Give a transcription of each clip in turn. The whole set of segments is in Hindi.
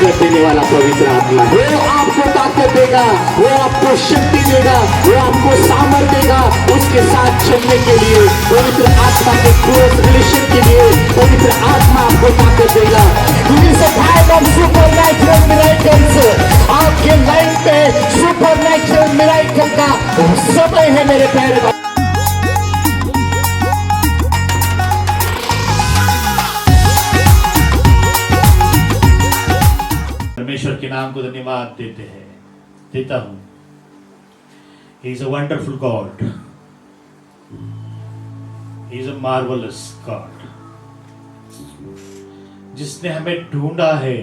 ताकत देने वाला पवित्र आत्मा, वो आपको ताकत देगा, वो आपको शक्ति देगा, वो आपको सामर्थ्य देगा उसके साथ चलने के लिए। पवित्र आत्मा के क्लोज रिलेशन के लिए पवित्र आत्मा आपको ताकत देगा। सुपरनैचुरल मिरेकल्स, आपके लाइफ पे सुपरनैचुरल मिरेकल का समय है मेरे प्यारे भाई। परमेश्वर के नाम को धन्यवाद देता हूं। He is a wonderful God. He is a marvelous God. जिसने हमें ढूंढा है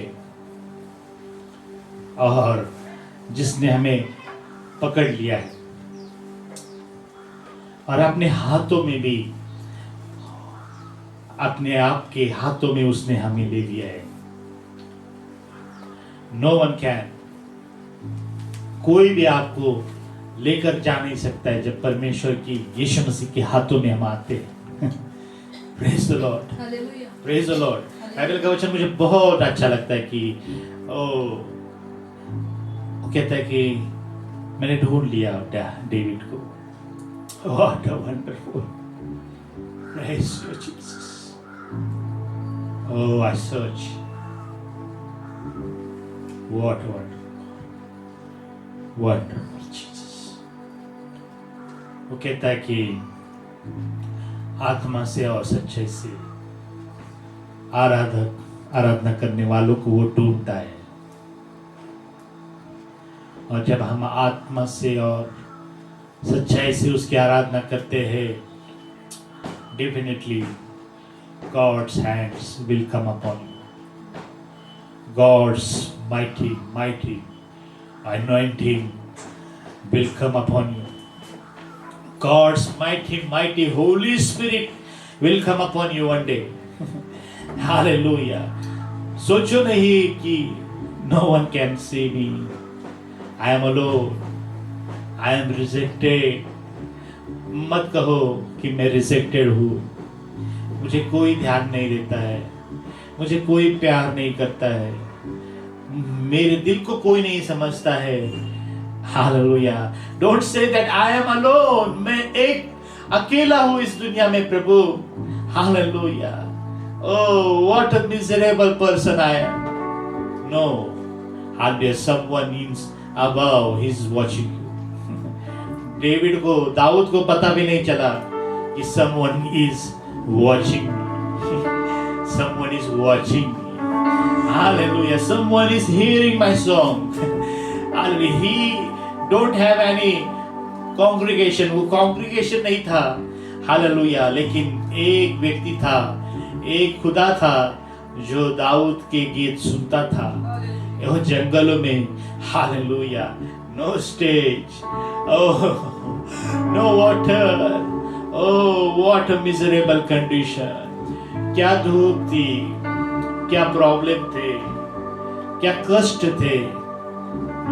और जिसने हमें पकड़ लिया है और अपने हाथों में भी, अपने आप के हाथों में उसने हमें ले लिया है। No one can, कोई भी आपको लेकर जा नहीं सकता है जब परमेश्वर की यीशु मसीह के हाथों में हम आते हैं। Praise the Lord, Praise the Lord। Bible का वचन मुझे बहुत अच्छा लगता है कि वो कहता है कि मैंने ढूंढ लिया डेविड को। What a wonderful, praise you Jesus। Oh, I search, what a wonderful Jesus। वो कहता है कि आत्मा से और सच्चाई से आराधना करने वालों को वो ढूंढता है। और जब हम आत्मा से और सच्चाई से उसकी आराधना करते हैं, definitely God's hands will come upon you। God's mighty anointing will come upon you। God's mighty Holy Spirit will come upon you one day। Hallelujah। सोचो नहीं कि no one can save me, I am alone, I am rejected। मत कहो कि मैं रिजेक्टेड हूँ, मुझे कोई ध्यान नहीं देता है, मुझे कोई प्यार नहीं करता है, मेरे दिल को कोई नहीं समझता है। Hallelujah. Don't say that I am alone, मैं एक अकेला हूँ इस दुनिया में प्रभु। Hallelujah. Oh what a miserable person I am. No, hallelujah, someone is above, he is watching you. David को, दाऊद को पता भी नहीं चला कि someone is watching me। Someone is watching me। Hallelujah। Someone is hearing my song। Hallelujah। He don't have any congregation, वो congregation नहीं था। Hallelujah। लेकिन एक व्यक्ति था, एक खुदा था जो दाऊद के गीत सुनता था वो जंगलों में। Hallelujah। No stage, oh no water, oh what a miserable condition। क्या धूप थी, क्या प्रॉब्लम थे, क्या कष्ट थे,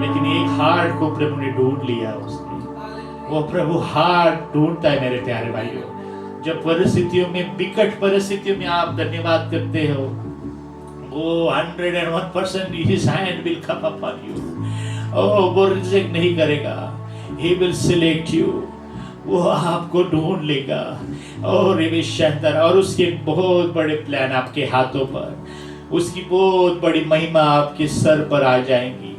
लेकिन एक हार्ट को प्रभु ने ढूंढ लिया। उसने, वो प्रभु हार्ट ढूंढता है मेरे प्यारे भाइयों। जब परिस्थितियों में, विकट परिस्थितियों में आप धन्यवाद करते हो, वो 101% his hand will come upon you। वो रिजेक्ट नहीं करेगा, he will select you। वो आपको ढूंढ लेगा और और उसके बहुत बड़े प्लान आपके हाथों पर, उसकी बहुत बड़ी महिमा आपके सर पर आ जाएंगी।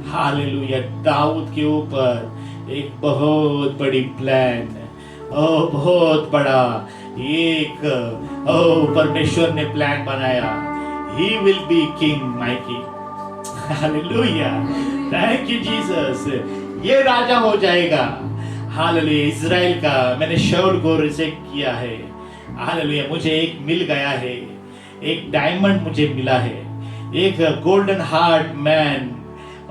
हालेलुया। दाऊद के ऊपर एक बहुत बड़ी प्लान, बहुत बड़ा एक परमेश्वर ने प्लान बनाया। He will be king, my king। Hallelujah. Thank you Jesus. ये राजा हो जाएगा। हालेलुया। इज़राइल का, मैंने शाऊल को रिजेक्ट किया है। हालेलुया। मुझे एक मिल गया है, एक डायमंड मुझे मिला है, एक गोल्डन हार्ट मैन।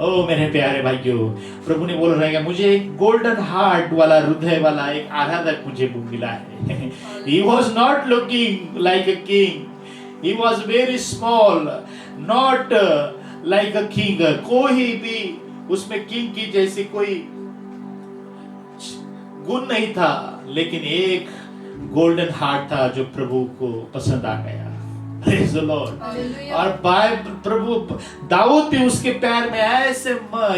ओ मेरे प्यारे भाइयों, प्रभु ने बोल रहा है मुझे एक गोल्डन हार्ट वाला, हृदय वाला एक आराधक मुझे मिला है। He was not looking like a king, he was very small, not like a king। कोई भी उसमें किंग की जैसी कोई गुण नहीं था, लेकिन एक गोल्डन हार्ट था जो प्रभु को पसंद आ गया। Praise the Lord. Hallelujah. और प्रभु दाऊद भी उसके पैर में ऐसे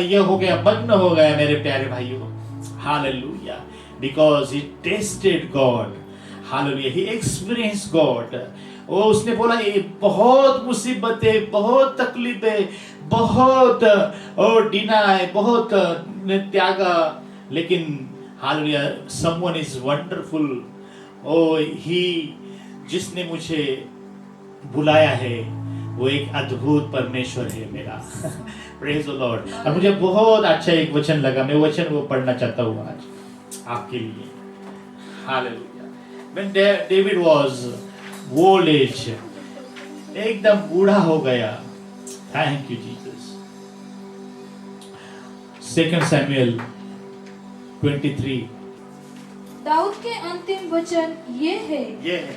ये हो गया, मग्न हो गया मेरे प्यारे भाइयों. Hallelujah. Because he tasted God. Hallelujah. He experienced God. वो उसने बोला ये बहुत मुसीबतें, बहुत तकलीफें, बहुत डिनाय, बहुत त्यागा, लेकिन हालेलुया, someone is wonderful. ही जिसने मुझे बुलाया है वो एक अद्भुत परमेश्वर है मेरा. Praise the Lord. और मुझे बहुत अच्छा एक वचन लगा, मैं वचन वो पढ़ना चाहता हूँ आज आपके लिए. Hallelujah. When David was old age, एकदम बूढ़ा हो गया. Thank you Jesus. 2 Samuel 23. Dawood के अंतिम वचन ये है,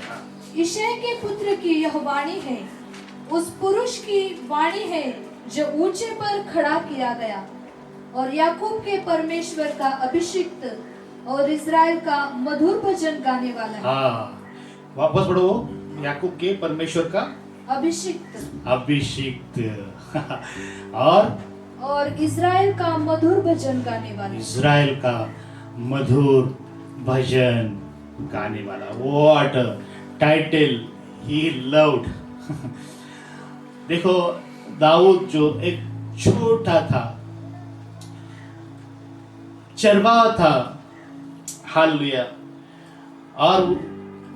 हाँ. यिशै के पुत्र की यह वाणी है, उस पुरुष की वाणी है जो ऊंचे पर खड़ा किया गया और याकूब के परमेश्वर का अभिषिक्त और इज़राइल का मधुर भजन गाने वाला है. हाँ, वापस पढ़ो. याकूब के परमेश्वर का अभिषिक्त और इज़राइल का मधुर भजन गाने वाला. इज़राइल का मधुर भजन गाने वाला. What a title he loved. देखो, दाऊद जो एक छोटा था, चरवाहा था, हालेलुया, और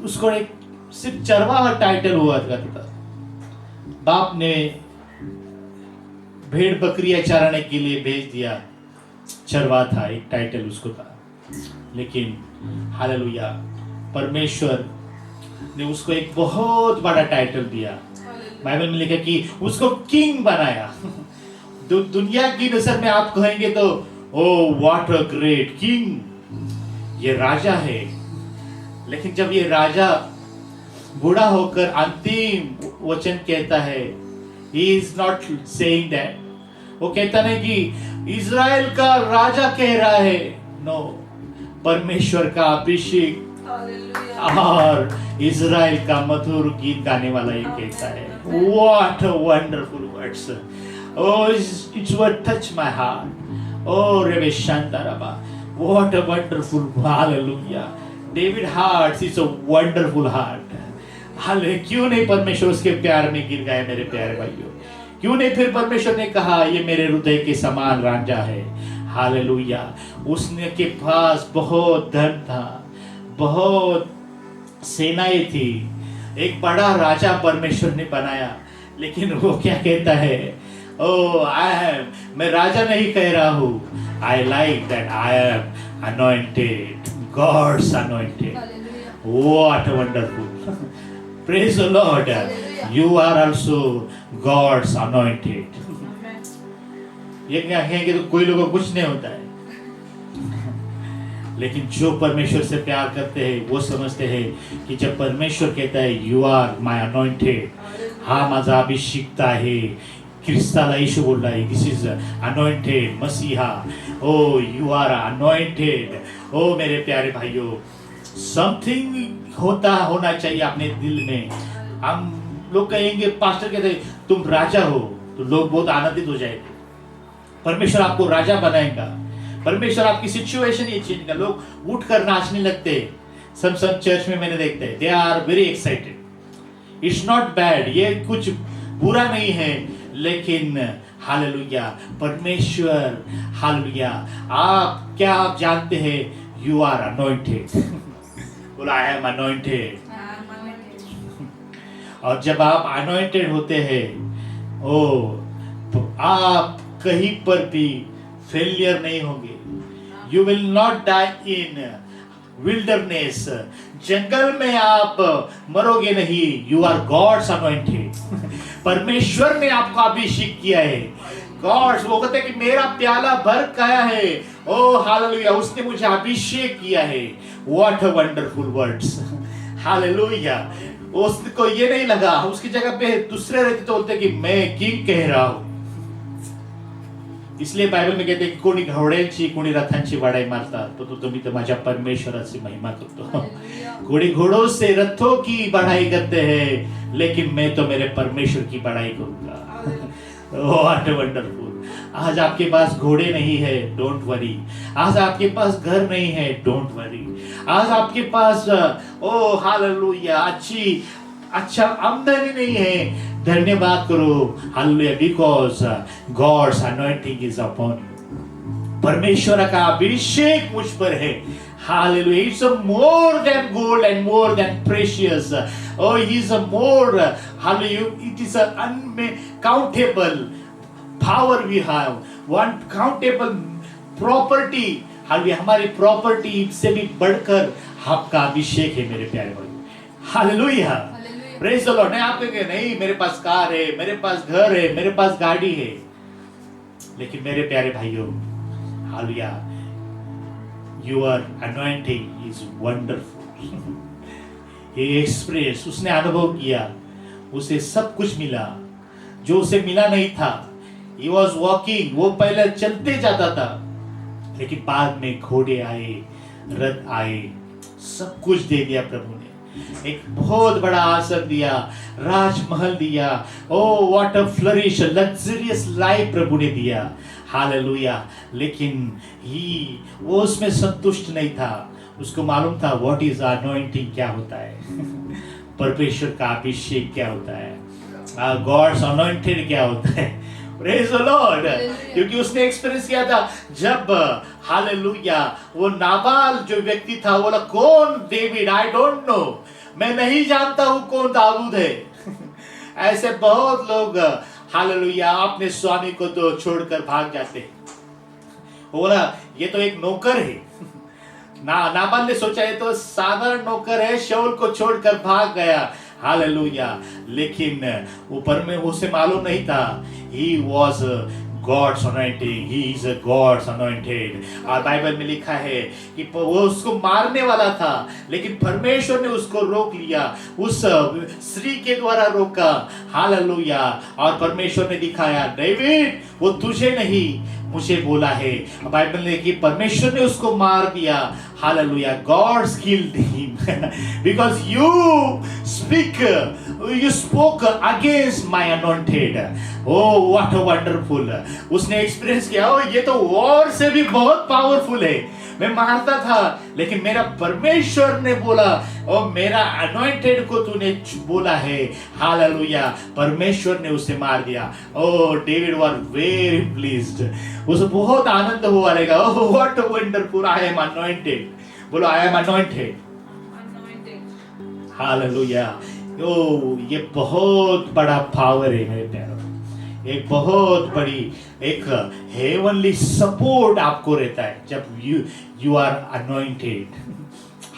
उसको एक सिर्फ चरवाहा टाइटल हुआ करता था. बाप ने भेड़ बकरियां चराने के लिए भेज दिया, चरवाहा था, एक टाइटल उसको था. लेकिन हालेलुया, परमेश्वर ने उसको एक बहुत बड़ा टाइटल दिया. बाइबल में लिखा कि उसको किंग बनाया. दुनिया की नजर में आप कहेंगे तो ओ व्हाट अ ग्रेट किंग, ये राजा है. लेकिन जब ये राजा बूढ़ा होकर अंतिम वचन कहता है, he is not saying that, वो कहता नहीं कि इज़राइल का राजा कह रहा है. नो, परमेश्वर का अभिषेक और इज़राइल का मधुर गीत गाने वाला ये कहता है. What a wonderful words. Oh, it's what touch my heart. Oh, Rebe Shantaraba. What a wonderful, hallelujah. David heart is a wonderful heart. Hallelujah. क्यों नहीं परमेश्वर उसके प्यार में गिर गए मेरे प्यारे भाइयों? क्यों नहीं फिर परमेश्वर ने कहा ये मेरे हृदय के समान राजा है. हालेलुया. उसने के पास बहुत धन था, बहुत सेनाएं थी, एक बड़ा राजा परमेश्वर ने बनाया. लेकिन वो क्या कहता है? मैं राजा नहीं कह रहा हूँ. I like that I am anointed, God's anointed. What a wonderful. Praise the Lord. You are also God's anointed. ये क्या कहेंगे तो कोई लोगों को कुछ नहीं होता है. लेकिन जो परमेश्वर से प्यार करते हैं वो समझते हैं कि जब परमेश्वर कहता है यू आर माय अनॉइंटेड, हा माझा अभिषिक्त आहे. ख्रिस्ताला यीशु बोल रहा है दिस इज अनॉइंटेड मसीहा. ओ यू आर अनॉइंटेड. ओ मेरे प्यारे भाइयों, समथिंग होना चाहिए अपने दिल में. हम लोग कहेंगे, पास्टर कहते हैं तुम राजा हो, तो लोग बहुत आनंदित हो जाएंगे. परमेश्वर आपको राजा बनाएगा. परमेश्वर आपकी सिचुएशन ये चेंज कर, लोग उठकर नाचने लगते हैं. सब चर्च में मैंने देखते हैं, they are very excited. It's not bad, ये कुछ बुरा नहीं है. लेकिन हालेलुया, परमेश्वर, हालेलुया, आप जानते हैं यू आर अनॉइंटेड. बोला आई एम अनॉइंटेड. और जब आप अनॉइंटेड होते हैं तो आप कहीं पर भी फेलियर नहीं होंगे. You will not die in wilderness. जंगल में आप मरोगे नहीं. You are God's anointed. परमेश्वर ने आपको अभिषेक किया है. गॉड्स, वो कहते हैं कि मेरा प्याला भर गया है. ओ हालेलुया, उसने मुझे अभिषेक किया है. What a wonderful words. Hallelujah. उसको ये नहीं लगा, उसकी जगह पे दूसरे रहते तो बोलते कि मैं किंग कह रहा हूं. इसलिए बायबल में कहते हैं की कोणी घोड्यांची कोणी रथांची वाडाई मारतात, तो तुम्ही तर माझ्या परमेश्वराची महिमा करतो. घोड़े घोड़ों से रथों की बढ़ाई करते हैं, लेकिन मैं तो मेरे परमेश्वर की बढ़ाई करूंगा। What wonderful. आज आपके पास घोड़े नहीं है, डोंट वरी। आज आपके पास घर नहीं है, डोंट वरी। आज आपके पास ओ हालेलुया अच्छा आमदनी नहीं है, धन्यवाद करो। Hallelujah, because God's anointing is upon you. परमेश्वर का अभिषेक मुझ पर है। Hallelujah. It's a more than gold and more than precious. Oh, he's a more, hallelujah. It is an uncountable power we have. One countable property. Hallelujah. हमारी प्रॉपर्टी से भी बढ़कर आपका अभिषेक है मेरे प्यारे भाई। Hallelujah. Praise the Lord. नहीं आप कहेंगे नहीं मेरे पास कार है, मेरे पास घर है, मेरे पास गाड़ी है, लेकिन मेरे प्यारे भाइयों, hallelujah, your anointing is wonderful. ये एक्सप्रेस उसने अनुभव किया, उसे सब कुछ मिला जो उसे मिला नहीं था। He was walking, वो पहले चलते जाता था, लेकिन बाद में घोड़े आए, रथ आए, सब कुछ दे दिया प्रभु ने। एक बहुत बड़ा आसन दिया, राजमहल दिया। Oh what a flourish, luxurious life प्रभु ने दिया। हालेलुया। लेकिन वो उसमें संतुष्ट नहीं था। उसको मालूम था व्हाट इज अनॉइंटिंग क्या होता है, परमेश्वर का अभिषेक क्या होता है, गॉड्स अनॉइंटेड क्या होता है। Praise the Lord. क्योंकि उसने एक्सपीरियंस किया था जब हालेलुया वो नाबाल जो व्यक्ति था, बोला कौन डेविड, आई डोंट नो, मैं नहीं जानता हूं कौन दाऊद है। ऐसे बहुत लोग हालेलुया अपने स्वामी को तो छोड़कर भाग जाते हैं। बोला ये तो एक नौकर है। नाबाल ने सोचा ये तो साधारण नौकर है, शाऊल को छोड़कर भाग गया। हालेलुया। लेकिन ऊपर में उसे मालूम नहीं था he was God's anointing, he is a God's anointed। और बाइबल में लिखा है कि वो उसको मारने वाला था, लेकिन परमेश्वर ने उसको रोक लिया, उस स्त्री के द्वारा रोका। हालेलुया। और परमेश्वर ने दिखाया डेविड वो तुझे नहीं मुझे बोला है। बाइबल ने कि परमेश्वर ने उसको मार दिया। Hallelujah. God killed him because you spoke against my anointed। Oh what a wonderful। उसने एक्सपीरियंस किया, ओ ये तो वॉर से भी बहुत पावरफुल है। मैं मारता था, लेकिन मेरा परमेश्वर ने बोला, ओ मेरा अनॉइंटेड को तूने बोला है। हालेलुया। परमेश्वर ने उसे मार दिया। ओ डेविड वाज वेरी प्लीज्ड, उसे बहुत आनंद हुआ रहेगा। ओ what a wonderful, I am anointed. बोलो आई एम अनॉइंटेड। हालेलुया। ओ ये बहुत बड़ा पावर है मेरे प्यारों, एक बहुत बड़ी एक हेवनली सपोर्ट आपको रहता है जब you are anointed.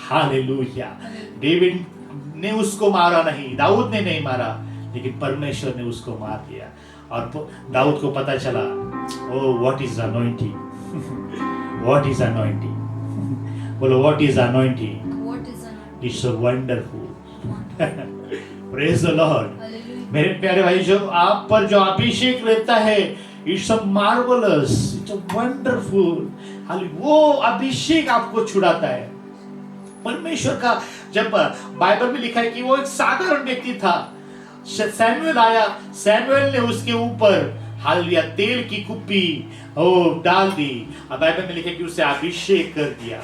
Hallelujah. David ने उसको मारा नहीं, दाऊद ने नहीं मारा, लेकिन परमेश्वर ने उसको मार दिया। और दाऊद को पता चला, oh what is anointing, what is anointing. बोलो what is anointing, it's so wonderful. Praise the Lord. मेरे प्यारे भाई, जो आप पर जो अभिषेक रहता है, it's a marvellous, it's a wonderful. वो अभिषेक आपको छुड़ाता है। परमेश्वर का जब बाइबल में लिखा है कि वो एक साधारण व्यक्ति था, सैमुएल आया, सैमुएल ने उसके ऊपर हालेलुया तेल की कुप्पी डाल दी। अब बाइबल में लिखा है कि उसे अभिषेक कर दिया।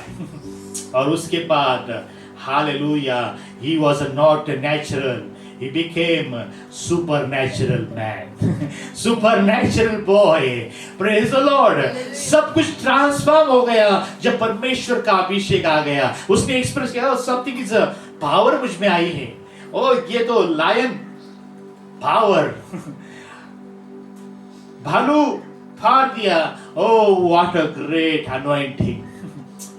और उसके बाद hallelujah he was not natural, he became supernatural man, supernatural boy। praise the Lord। सब कुछ ट्रांसफॉर्म हो गया जब परमेश्वर का अभिषेक आ गया। उसने एक्सप्रेस किया समथिंग इज अ पावर मुझ में आई है। ओ ये तो लायन पावर, भालू फाड़ दिया। Oh what a great anointing,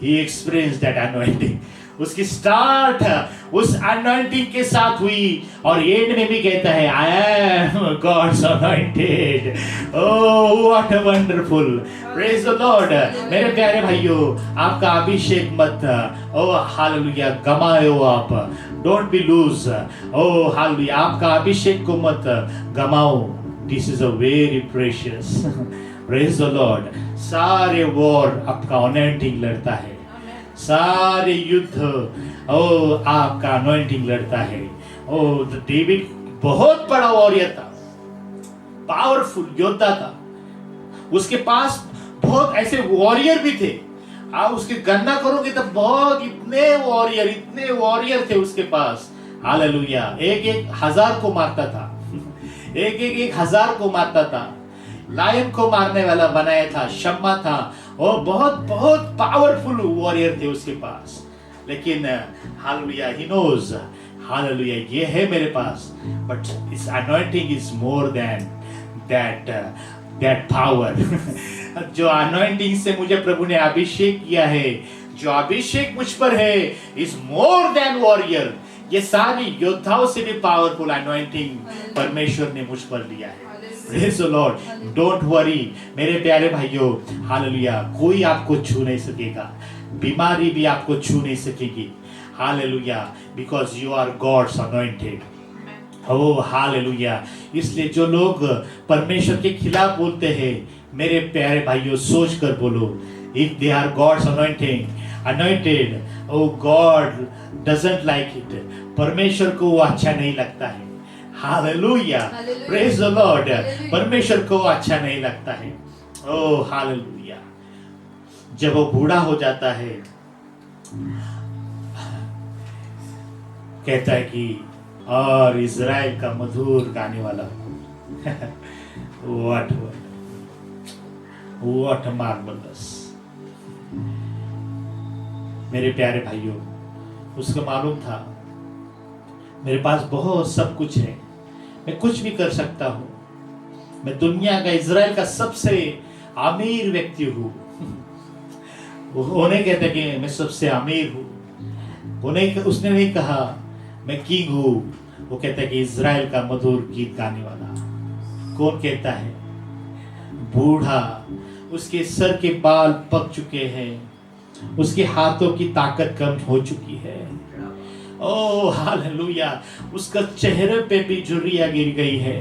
he experienced that anointing। उसकी स्टार्ट उस अनॉइंटिंग के साथ हुई, और एंड में भी कहता है I am God's anointed. Oh what a wonderful. Praise the Lord. मेरे प्यारे भाइयों, आपका अभिषेक मत हालेलुया गमाओ आप, don't be lose. Oh hallelujah, आपका अभिषेक को मत गमाओ। This is a very precious. Praise the Lord. सारे वॉर आपका अनॉइंटिंग लड़ता है। सारे युद्ध ओ आपका अनॉइंटिंग लड़ता है। ओ डेविड बहुत बड़ा वॉरियर था, पावरफुल योद्धा था, उसके पास बहुत ऐसे वॉरियर भी थे। आप उसकी गणना करोगे तो बहुत इतने वॉरियर थे उसके पास। हालेलुया। एक हजार को मारता था, एक हजार को मारता था, लायन को मारने वाला बनाया था, शम्मा था, और बहुत बहुत पावरफुल वॉरियर थे उसके पास। लेकिन हालेलुया, ही नोज, हालेलुया, ये है मेरे पास, बट इस anointing is more than that power. जो अनॉइंटिंग से मुझे प्रभु ने अभिषेक किया है, जो अभिषेक मुझ पर है, इज मोर देन वॉरियर। ये सारी योद्धाओं से भी पावरफुल अनॉइंटिंग परमेश्वर ने मुझ पर लिया है। Praise the Lord. Don't worry, मेरे प्यारे भाइयों, हालेलुया, कोई आपको छू नहीं सकेगा, बीमारी भी आपको छू नहीं सकेगी। Hallelujah, because you are God's anointed. Oh hallelujah. इसलिए जो लोग परमेश्वर के खिलाफ बोलते हैं, मेरे प्यारे भाइयों, सोच कर बोलो, if they are God's anointed, oh God doesn't like it. परमेश्वर को वो अच्छा नहीं लगता है। Hallelujah, praise the Lord. परमेश्वर को अच्छा नहीं लगता है। Oh hallelujah. जब वो बूढ़ा हो जाता है, कहता है कि और इज़राइल का मधुर गाने वाला व्हाट मार्वलस। मेरे प्यारे भाइयों, उसको मालूम था मेरे पास बहुत सब कुछ है, मैं कुछ भी कर सकता हूं, मैं दुनिया का, इज़राइल का सबसे अमीर व्यक्ति हूं। उन्हें कहते कि मैं सबसे अमीर हूं। उसने नहीं कहा मैं किंग हूं, वो कहता है कि इज़राइल का मधुर गीत गाने वाला। कौन कहता है? बूढ़ा, उसके सर के बाल पक चुके हैं, उसके हाथों की ताकत कम हो चुकी है। ओह हालेलुया, उसका चेहरे पे भी झुर्रियां गिर गई है।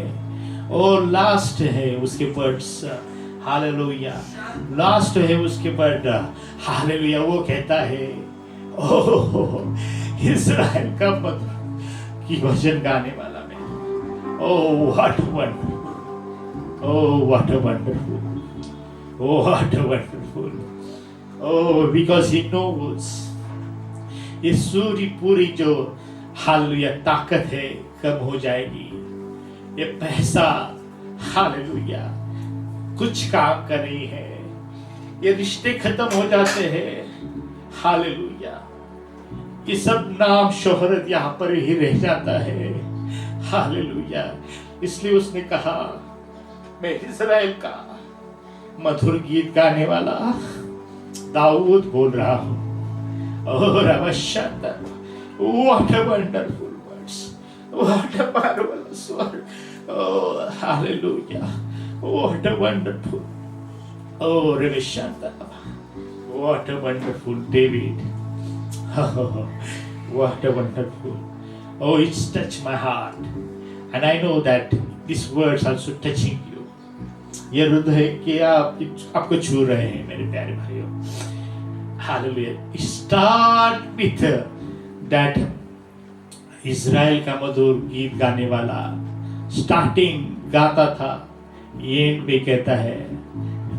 और लास्ट है उसके वर्ड्स, हालेलुया, लास्ट है उसके वर्ड, हालेलुया। वो कहता है ओह इज़राइल का मधुर की भजन गाने वाला मैं। Oh what wonderful, oh what wonderful, oh what wonderful. Oh because he knows ये सूरी पूरी जो हालेलुया ताकत है कम हो जाएगी। ये पैसा हालेलुया कुछ काम का नहीं है। ये रिश्ते खत्म हो जाते हैं, हालेलुया। ये सब नाम शोहरत यहाँ पर ही रह जाता है, हालेलुया। इसलिए उसने कहा मैं इज़राइल का मधुर गीत गाने वाला दाऊद बोल रहा हूँ। और अवश्य what a wonderful words, what a marvelous word, oh hallelujah, what a wonderful, oh Revishanta, what a wonderful David, oh what a wonderful, oh it's touched my heart, and I know that these words also touching you. ये हृदय के आपको छू रहे हैं मेरे प्यारे भाइयों। Hallelujah. Start with that Israel का मधुर गीत गाने वाला स्टार्टिंग गाता था, एंड पे कहता है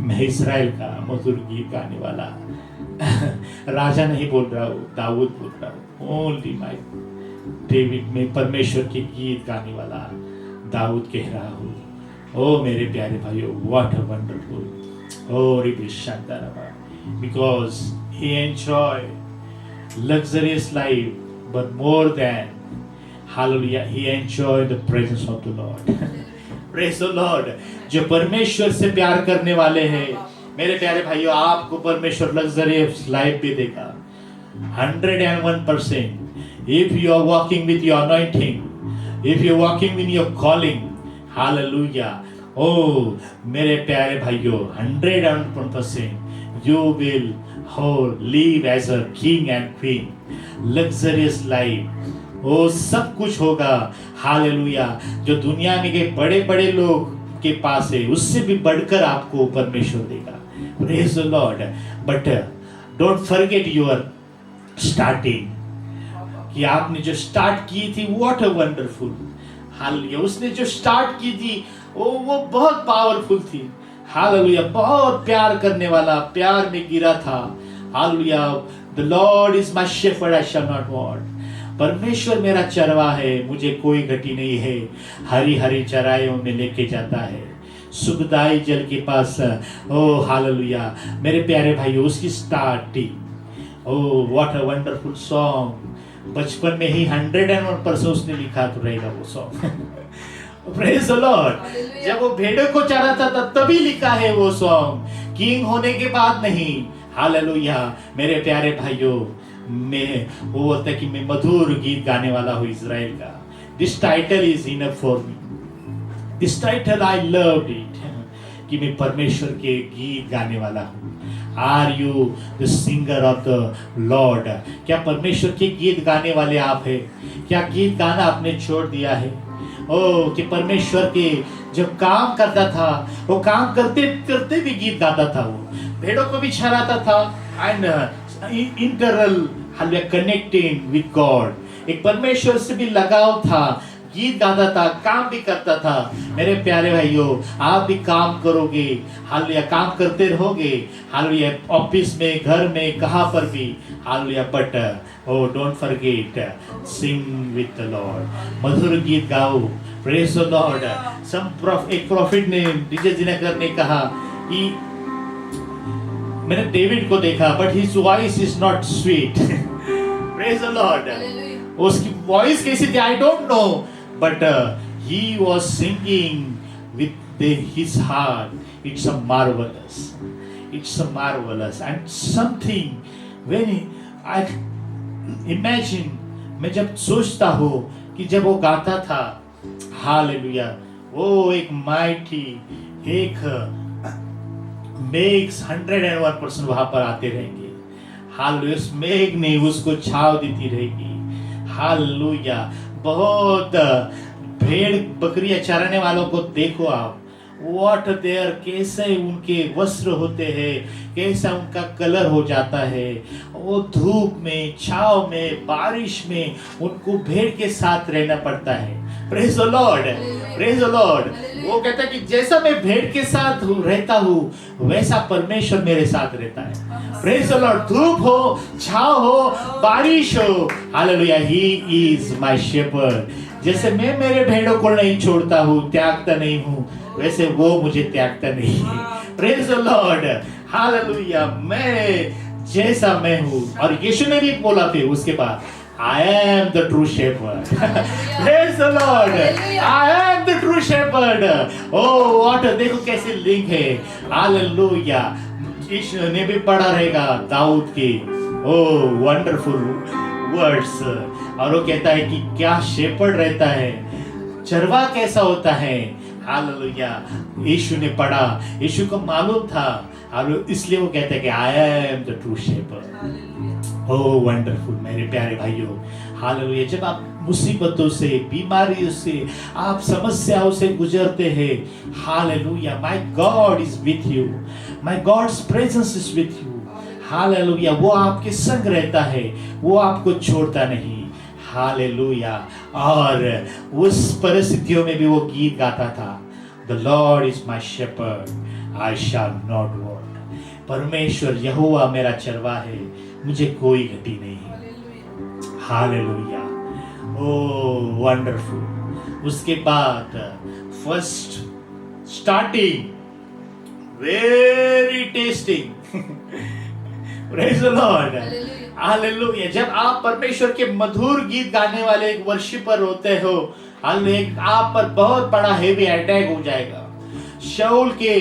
मैं इज़राइल का मधुर गीत गाने वाला। राजा नहीं बोल रहा हूँ, दाऊद बोल रहा हूँ। ओनली माय डेविड में परमेश्वर के गीत गाने वाला दाऊद कह रहा हूँ। ओ मेरे प्यारे भाइयों, व्हाट अ वंडरफुल, ओ रिबिशांताराबा, because he enjoyed luxurious life, but more than, hallelujah, he enjoyed the presence of the Lord. Praise the Lord. जो परमेश्वर से प्यार करने वाले हैं मेरे प्यारे भाइयों, आपको परमेश्वर luxurious life भी देगा 101%. If you are walking with your anointing, if you are walking in your calling, hallelujah. Oh मेरे प्यारे भाइयों, 101% you will live as a king and queen, luxurious life. वो सब कुछ होगा, हालेलुया। जो दुनिया में के बड़े बड़े लोग के पास है उससे भी बढ़कर आपको परमेश्वर देगा। Praise the Lord. But don't forget your starting कि आपने जो स्टार्ट की थी, व्हाट अ वंडरफुल। हालेलुया, उसने जो स्टार्ट की थी वो बहुत पावरफुल थी। हालेलुया, बहुत प्यार करने वाला, प्यार में गिरा था। Hallelujah, the Lord is my shepherd, I shall not want. परमेश्वर मेरा चरवा है, मुझे कोई घटी नहीं है। हरी हरी चराइयों में लेके जाता है, सुखदाई जल के पास। ओ हालेलुया मेरे प्यारे भाइयों, उसकी starting, O what a wonderful song. बचपन में ही 101% उसने लिखा तो रहेगा वो सॉन्ग। Praise the Lord. जब वो भेड़ों को चराता था तभी लिखा है वो सॉन्ग, किंग होने के बाद नहीं। हालेलुया मेरे प्यारे भाइयों, मैं वो बोलता है कि मैं मधुर गीत गाने वाला हूँ इज़राइल का। This title is enough for me, this title I loved it, कि मैं परमेश्वर के गीत गाने वाला हूँ। Are you the singer of the Lord? क्या परमेश्वर के गीत गाने वाले आप हैं? क्या गीत गाना आपने छोड़ दिया है? ओ कि परमेश्वर के जब काम करता था, वो काम करते करते भी गीत गाता था, वो भेड़ों को भी चराता था and internal connecting with God. एक परमेश्वर से भी लगाव था, गीत गाता था, काम भी करता था। मेरे प्यारे भाइयों, आप भी काम करोगे, हालेलुया काम करते रहोगे, हालेलुया ऑफिस में, घर में, कहाँ पर भी, hallelujah. But oh don't forget, sing with the Lord, मधुर गीत गाओ। Praise the Lord. एक प्रॉफिट ने, डीजे दिनकर ने कहा कि मैंने डेविड को देखा but his voice is not sweet. Praise the Lord. उसकी वॉइस कैसी थी I don't know, but he was singing with his heart. It's a marvelous, it's a marvelous and something when I imagine, मैं जब सोचता हूँ कि जब वो गाता था, हालेलुया, वो एक माइटी, एक मेघ 101% वहां पर आते रहेंगे। हालेलुया, उस मेघ ने उसको छाव देती रहेगी। हालेलुया, बहुत भेड़ बकरियां चराने वालों को देखो आप, व्हाट देयर, कैसे उनके वस्त्र होते हैं, कैसा उनका कलर हो जाता है। वो धूप में, छाव में, बारिश में उनको भेड़ के साथ रहना पड़ता है। Praise the Lord, praise the Lord. वो कहता है कि जैसा मैं भेड़ के साथ रहता हूँ वैसा परमेश्वर मेरे साथ रहता है। Praise the Lord. धूप हो, छाव हो, बारिश हो, hallelujah, he is my shepherd. जैसे मैं मेरे भेड़ों को नहीं छोड़ता हूँ, त्यागता नहीं हूँ, वैसे वो मुझे त्यागता नहीं है। Praise the Lord, hallelujah. मैं जैसा मैं हूँ, और यीशु ने भी बोला फिर उसके बाद, I am the true shepherd. Praise the Lord. I am the true shepherd. Oh, what? देखो कैसे लिंक है। हालेलुया। यीशु ने भी पढ़ा रहेगा दाऊद की, oh wonderful words। और वो कहता है कि क्या शेपर्ड रहता है, चरवा कैसा होता है। हालेलुया, यीशु ने पढ़ा, यीशु को मालूम था, और इसलिए वो कहता है कि I am the true shepherd। Oh wonderful मेरे प्यारे भाइयों, हालेलुया। जब आप मुसीबतों से, बीमारियों से, आप समस्याओं से गुजरते हैं, hallelujah, my God is with you, my God's presence is with you. Hallelujah, वो आपके संग रहता है, वो आपको छोड़ता नहीं। हालेलुया। और उस परिस्थितियों में भी वो गीत गाता था, the Lord is my shepherd, I shall not want. परमेश्वर यहोवा मेरा चरवा है, मुझे कोई घटी नहीं। Hallelujah, oh wonderful. उसके बाद first starting very testing. Praise the Lord, hallelujah. जब आप परमेश्वर के मधुर गीत गाने वाले एक वर्शिपर होते हो, हालेलुया, आप पर बहुत बड़ा हेवी अटैक हो जाएगा। शाऊल के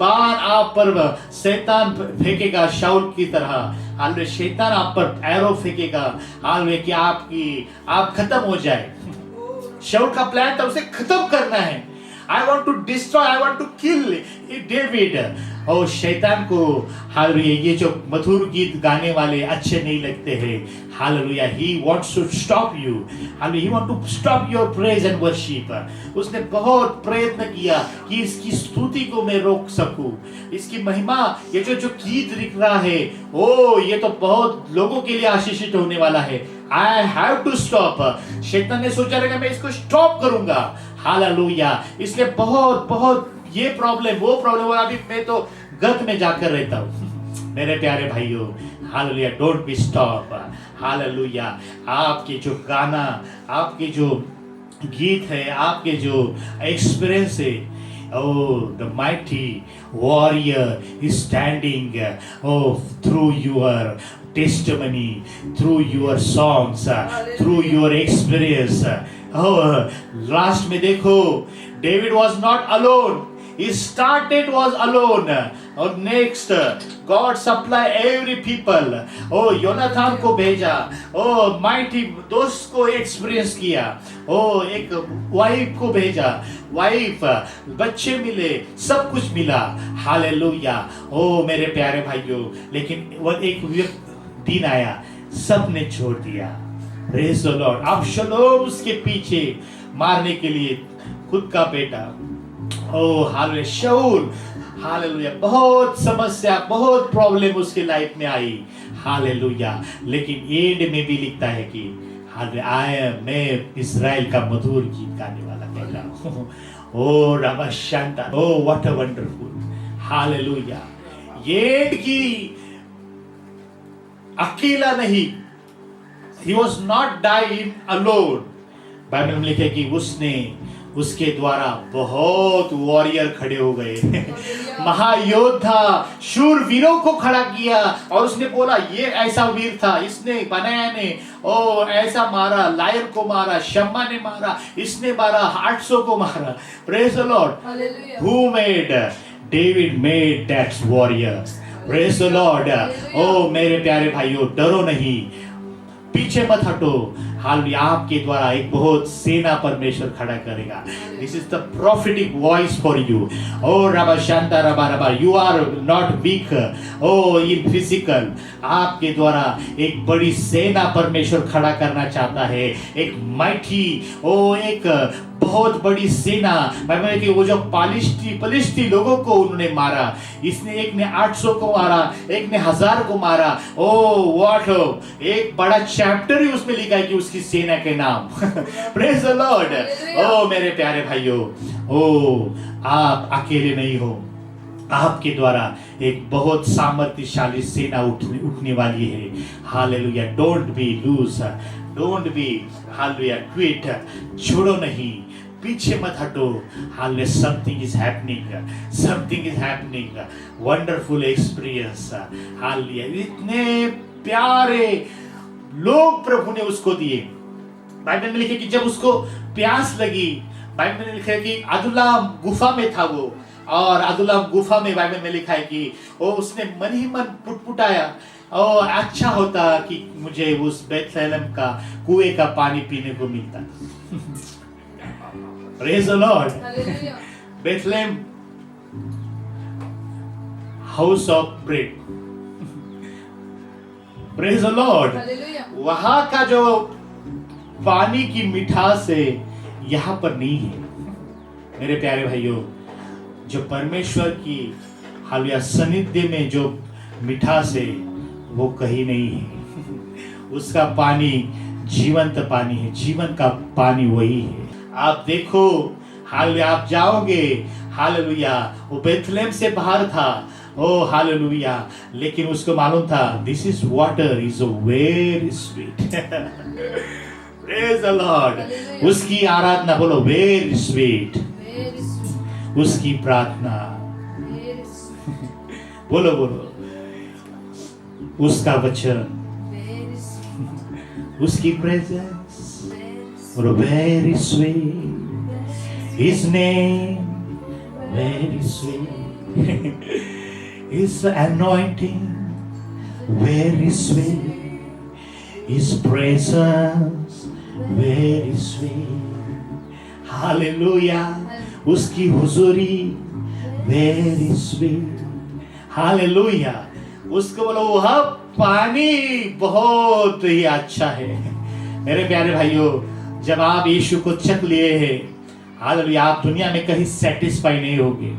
बाण आप पर शैतान फेंकेगा, शाऊल की तरह। हालेलुया, शैतान आप पर एरो फेंकेगा, हालेलुया, कि आप खत्म हो जाए। शाऊल का प्लान था उसे खत्म करना है। I want to destroy, I want to kill David. और शैतान को हालेलुया ये जो मधुर गीत गाने वाले अच्छे नहीं लगते हैं. Hallelujah, he wants to stop you. Hallelujah, he want to stop your praise and worship. उसने बहुत प्रयत्न किया कि इसकी स्तुति को मैं रोक सकूं, इसकी महिमा, ये जो गीत लिख रहा है, ओ ये तो बहुत लोगों के लिए आशीषित होने वाला है. I have to stop. शैतान ने सोचा रहेगा मैं इसको स्टॉप करूंगा. हालेलुया, इसलिए बहुत ये प्रॉब्लम वो प्रॉब्लम, और अभी मैं तो गत में जाकर रहता हूँ. मेरे प्यारे भाइयों, hallelujah, don't be stop. Hallelujah, आपके जो गाना, आपके जो गीत है, आपके जो एक्सपीरियंस है, oh the mighty warrior is standing through your testimony, through your songs, through your experience. Last में देखो, David was not alone. He started was alone. और next, God supply every people. योनाथान को भेजा. mighty दोस्त को एक्सपीरियंस किया. एक वाइफ को भेजा. वाइफ, बच्चे मिले, सब कुछ मिला. हालेलुया. मेरे प्यारे भाइयों, लेकिन वो एक दिन आया, सब ने छोड़ दिया. Praise the Lord. अब्शलोम उसके पीछे मारने के लिए खुद का बेटा. हालेलुया. शाऊल, हालेलुया, बहुत समस्या, बहुत प्रॉब्लम उसके लाइफ में आई. हालेलुया, लेकिन एंड में भी लिखता है कि मैं इस्राएल का मधुर गीत गाने वाला बेटा हूँ. ओ रबा शांता, ओ what a wonderful. Hallelujah. And की अकेला नहीं. He was not dying alone. Bible में लिखे कि उसके द्वारा बहुत वॉरियर खड़े हो गए. महायोद्धा शूरवीरों को खड़ा किया, और उसने बोला ये ऐसा वीर था, इसने बनाया ने ऐसा मारा, लायन को मारा, शम्मा ने मारा, इसने मारा, 800 को मारा. Praise the Lord. Who made? David made that warrior. Praise the Lord. मेरे प्यारे भाइयों, डरो नहीं, पीछे मत हटो. हालेलुया, आपके द्वारा एक बहुत सेना परमेश्वर खड़ा करेगा. This is the prophetic voice for you. रबा शांता रबा रबा, you are not weak in physical. आपके द्वारा एक बड़ी सेना परमेश्वर खड़ा करना चाहता है. एक माइटी, एक बहुत बड़ी सेना. बाइबल कि वो जो पलिश्ती लोगों को उन्होंने मारा, इसने एक ने 800 को मारा, एक ने 1000 को मारा. व्हाट, एक बड़ा चैप्टर ही उसमें लिखा है कि उसकी सेना के नाम. Praise the Lord. मेरे प्यारे भाइयों, आप अकेले नहीं हो. आपके द्वारा एक बहुत सामर्थ्यशाली सेना उठने वाली है. Hallelujah. Don't be loose, don't be hallelujah quit. छोड़ो नहीं, पीछे मत हटो. Hallelujah. Something is happening. Wonderful experience. Hallelujah. इतने प्यारे लोग प्रभु ने उसको दिए. बाइबल में लिखे कि जब उसको प्यास लगी, बाइबल में लिखा है कि अदुल्लाम गुफा में था वो, और अदुल्लाम गुफा में बाइबल में लिखा है कि उसने मन ही मन पुटपुटाया, अच्छा होता कि मुझे उस बेथलेहम का कुएं का पानी पीने को मिलता. Praise the Lord. Bethlehem, house of bread. Praise the Lord. वहां का जो पानी की मिठास है, यहां पर नहीं है. मेरे प्यारे भाइयों, जो परमेश्वर की हालेलुया सानिध्य में जो मिठास है, वो कहीं नहीं है. उसका पानी जीवंत पानी है. जीवन का पानी वही है. आप देखो, हालेलुया, आप जाओगे, हालेलुया, वो बेथलेहम से बाहर था. हालेलुया, लेकिन उसको मालूम था this is water is very sweet. Praise the Lord. उसकी आराधना बोलो, वेरी स्वीट. उसकी प्रार्थना बोलो, उसका वचन, उसकी प्रेजेंस, बोलो very sweet. His name very sweet. His anointing very sweet. His presence very sweet. Hallelujah, उसकी हुजूरी वेरी स्वीट। हालेलुया, उसको बोलो वह पानी बहुत ही अच्छा है। मेरे प्यारे भाइयों, जब आप यीशु को चख लिए हैं, हालेलुया, आप दुनिया में कहीं सेटिस्फाई नहीं होगे।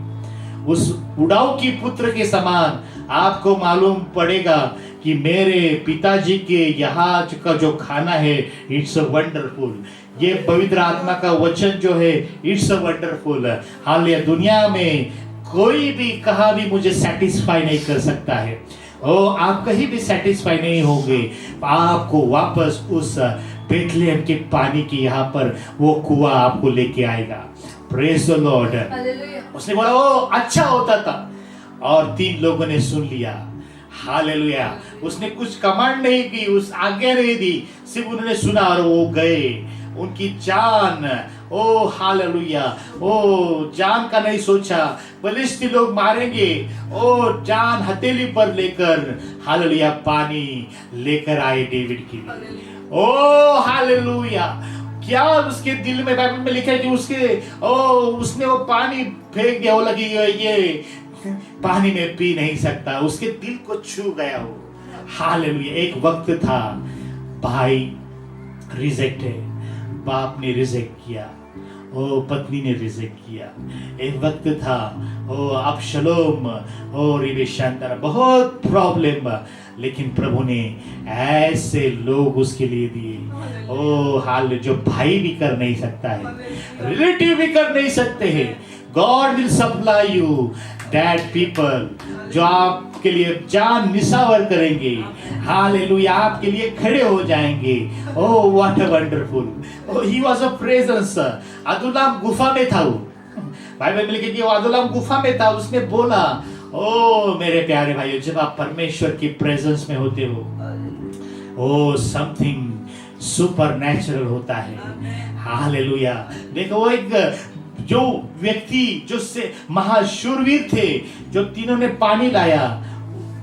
उस उड़ाऊ की पुत्र के समान आपको मालूम पड़ेगा कि मेरे पिताजी के यहाँ का जो खाना है, इट्स अ वंडरफुल। ये पवित्र आत्मा का वचन जो है, इट्स अ वंडरफुल। हालेलुया, दुनिया में कोई भी कहा भी मुझे सेटिस्फाई नहीं कर सकता है। ओ, आप कहीं भी सेटिस्फाई नहीं होंगे। आपको वापस उस बेथलेहम के पानी की यहाँ पर वो कुआं आपको लेके आएगा। Praise the Lord. उसने बोला वो अच्छा होता था, और 3 लोगों ने सुन लिया। हालेलुया, उसने कुछ कमांड नहीं की, उस आज्ञा नहीं दी, सिर्फ उन्होंने सुना और वो गए। उनकी जान, ओ हालेलुया, ओ जान का नहीं सोचा, फलिस्ती लोग मारेंगे, ओ जान हथेली पर लेकर हालेलुया पानी लेकर आए डेविड के लिए। ओ हालेलुया, क्या उसके दिल में, बाइबल में लिखा है कि उसने वो पानी फेंक दिया। वो लगी ये पानी में पी नहीं सकता, उसके दिल को छू गया वो। हालेलुया, एक वक्त था भाई रिजेक्ट है, बाप ने रिजेक्ट किया, ओ पत्नी ने रिजेक्ट किया। एक वक्त था ओ अबशलोम, ओ रिबेशांतर, बहुत प्रॉब्लम, लेकिन प्रभु ने ऐसे लोग उसके लिए दिए। ओ हाल जो भाई भी कर नहीं सकता है, रिलेटिव भी कर नहीं सकते हैं। God will supply you that people जो आपके लिए जान निसावर करेंगे। हालेलुया, आपके लिए खड़े हो जाएंगे। Oh what a wonderful. Oh he was a presence. Adullam गुफा में था, वो बाइबल में लिखा कि वो अदुल्लाम गुफा में था। उसने बोला, ओ मेरे प्यारे भाइयों, जब आप परमेश्वर की प्रेजेंस में होते हो, ओ समथिंग सुपर नेचुरल होता है। हालेलुया। देखो वो एक जो व्यक्ति जो से महाशूरवीर थे, जो तीनों ने पानी लाया,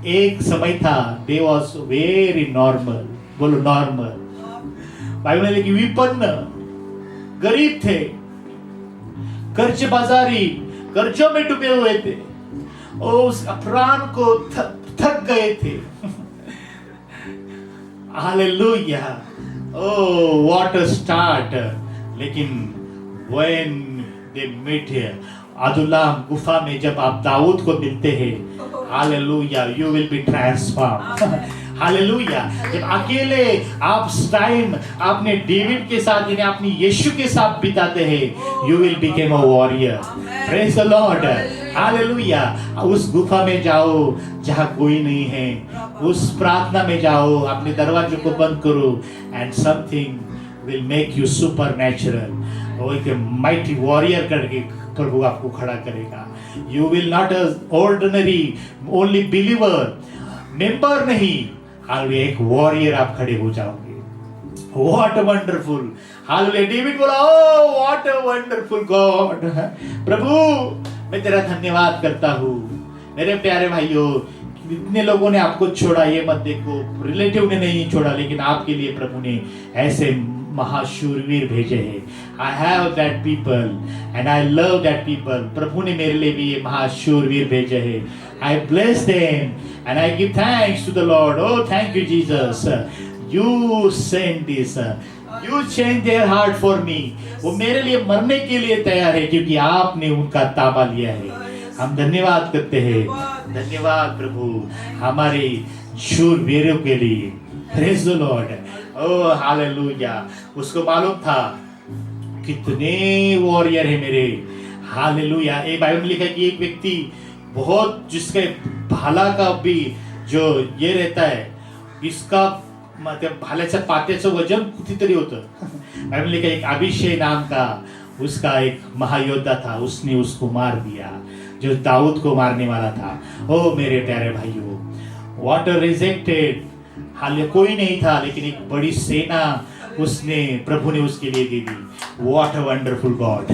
एक समय था दे वाज वेरी नॉर्मल। बोलो नॉर्मल। बाइबल में लिखी विपन्न, गरीब थे, कर्ज बाजारी, कर्जों में डूबे हुए थे, और उस अपराध को थक गए थे। Hallelujah. Oh what a start. लेकिन when they meet here, अदुल्लाम गुफा में जब आप दाऊद को मिलते हैं, hallelujah, you will be transformed। Hallelujah. जब अकेले आप टाइम आपने डेविड के साथ यानी अपनी यीशु के साथ बिताते हैं, you will become a warrior। Praise the Lord। Hallelujah. उस गुफा में जाओ जहाँ कोई नहीं है, उस प्रार्थना में जाओ, अपने दरवाजों को बंद करो, and something will make you supernatural। वो एक माइटी वॉरियर करके प्रभु आपको खड़ा करेगा। You will not ordinary only believer, member नहीं, हालेलुया, एक वॉरियर आप खड़े हो जाओगे। What a wonderful. Hallelujah. David बोला, oh what a wonderful God. प्रभु मैं तेरा धन्यवाद करता हूँ। मेरे प्यारे भाइयों, इतने लोगों ने आपको छोड़ा, ये मत देखो, रिलेटिव ने नहीं छोड़ा, लेकिन आपके लिए प्रभु ने ऐसे महाशूरवीर भेजे हैं। I have that people and I love that people। प्रभु ने मेरे लिए भी ये महाशूरवीर भेजे हैं। I bless them and I give thanks to the Lord। Oh thank you Jesus, you sent this, you changed their heart for me। वो मेरे लिए मरने के लिए तैयार है, क्योंकि आपने उनका ताबा लिया है। हम धन्यवाद करते हैं। धन्यवाद प्रभु हमारे शूरवीरों के लिए। Praise the Lord. Oh hallelujah. उसको मालूम था कितने वॉरियर है मेरे। हालेलुया। एक बाइबल में लिखा है कि एक व्यक्ति बहुत, जिसके भाला का भी जो ये रहता है, इसका मतलब भाल्याच्या पात्याचं वजन कितीतरी होतं। बाइबल में लिखा है एक अभिषेक नाम का उसका एक महायोद्धा था, उसने उसको मार दिया जो दाऊद को मारने वाला था। ओ मेरे प्यारे भाइयों, व्हाट अ रिजेक्टेड। हाल कोई नहीं था, लेकिन एक बड़ी सेना उसने प्रभु ने उसके लिए दे दी। What a wonderful God,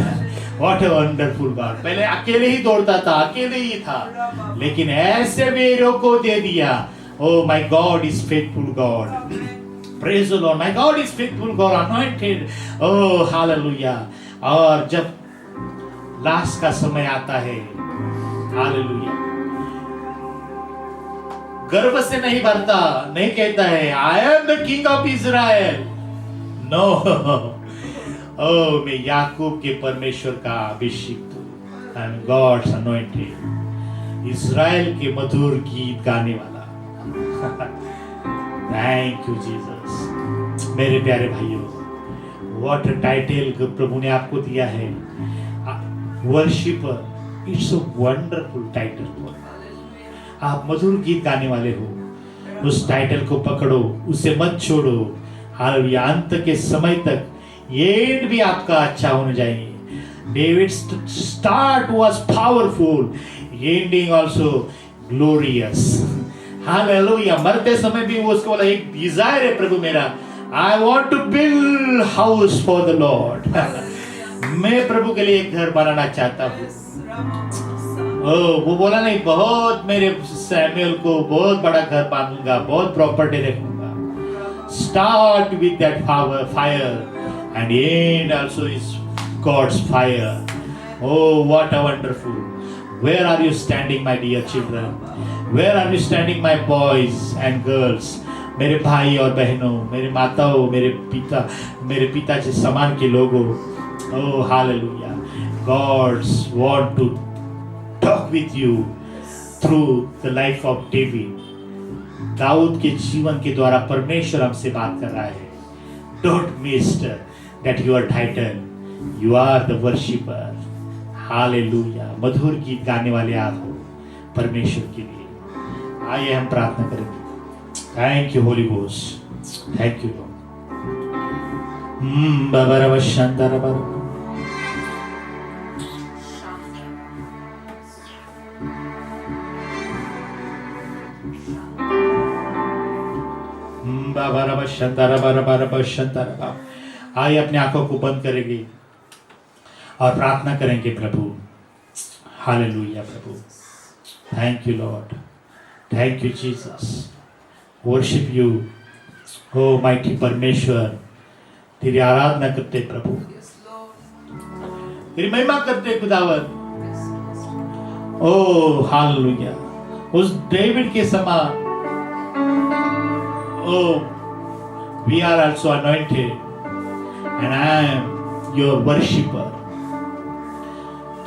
what a wonderful God. पहले अकेले ही दौड़ता था, अकेले ही था, लेकिन ऐसे वीरों को दे दिया। Oh my God is faithful God. Praise the Lord. My God is faithful God, anointed. Oh hallelujah. और जब लास्ट का समय आता है, हालेलुया, गर्व से नहीं भरता, नहीं कहता है I am the king of Israel. No, ओ मैं याकूब के परमेश्वर का अभिषिक्त हूं, I am God's anointed, Israel के मधुर गीत गाने वाला। Thank you Jesus. मेरे प्यारे भाइयों, व्हाट अ टाइटल प्रभु ने आपको दिया है, worshipper. It's a wonderful title. आप मधुर गीत गाने वाले हो, उस टाइटल को पकड़ो, उसे मत छोड़ो। हालेलुया, अंत के समय तक एंड भी आपका अच्छा होना चाहिए। David start was powerful, ending also glorious. Hallelujah, मरते समय भी वो उसको बोला एक डिजायर है प्रभु मेरा, I want to build house for the Lord. मैं प्रभु के लिए एक घर बनाना चाहता हूँ। वो बोला नहीं बहुत मेरे सैमुअल को बहुत बड़ा घर बांधूंगा, बहुत प्रॉपर्टी रखूंगा। Start with that fire and and also is God's fire. Oh what a wonderful. Where are you standing my dear children? Where are you standing my boys and girls? मेरे भाई और बहनों, मेरे माताओं, मेरे पिता के समान के लोगों, oh hallelujah, God's want to talk with you through the life of David. दाऊद के जीवन के द्वारा परमेश्वर हमसे बात कर रहा है। Don't miss that your title, you are the worshipper. Hallelujah. मधुर गीत गाने वाले आप हो परमेश्वर के लिए। आइए हम प्रार्थना करेंगे। Thank you Holy Ghost. Thank you Lord. बाबा रब शांता रब आइए अपने आंखों को बंद करेंगे और प्रार्थना करेंगे प्रभु। हालेलुया प्रभु, thank you Lord, thank you Jesus, worship you O mighty परमेश्वर। तेरी आराधना करते प्रभु, तेरी महिमा करते खुदावत। ओ हालेलुया, उस डेविड के समान oh we are also anointed and I am your worshipper.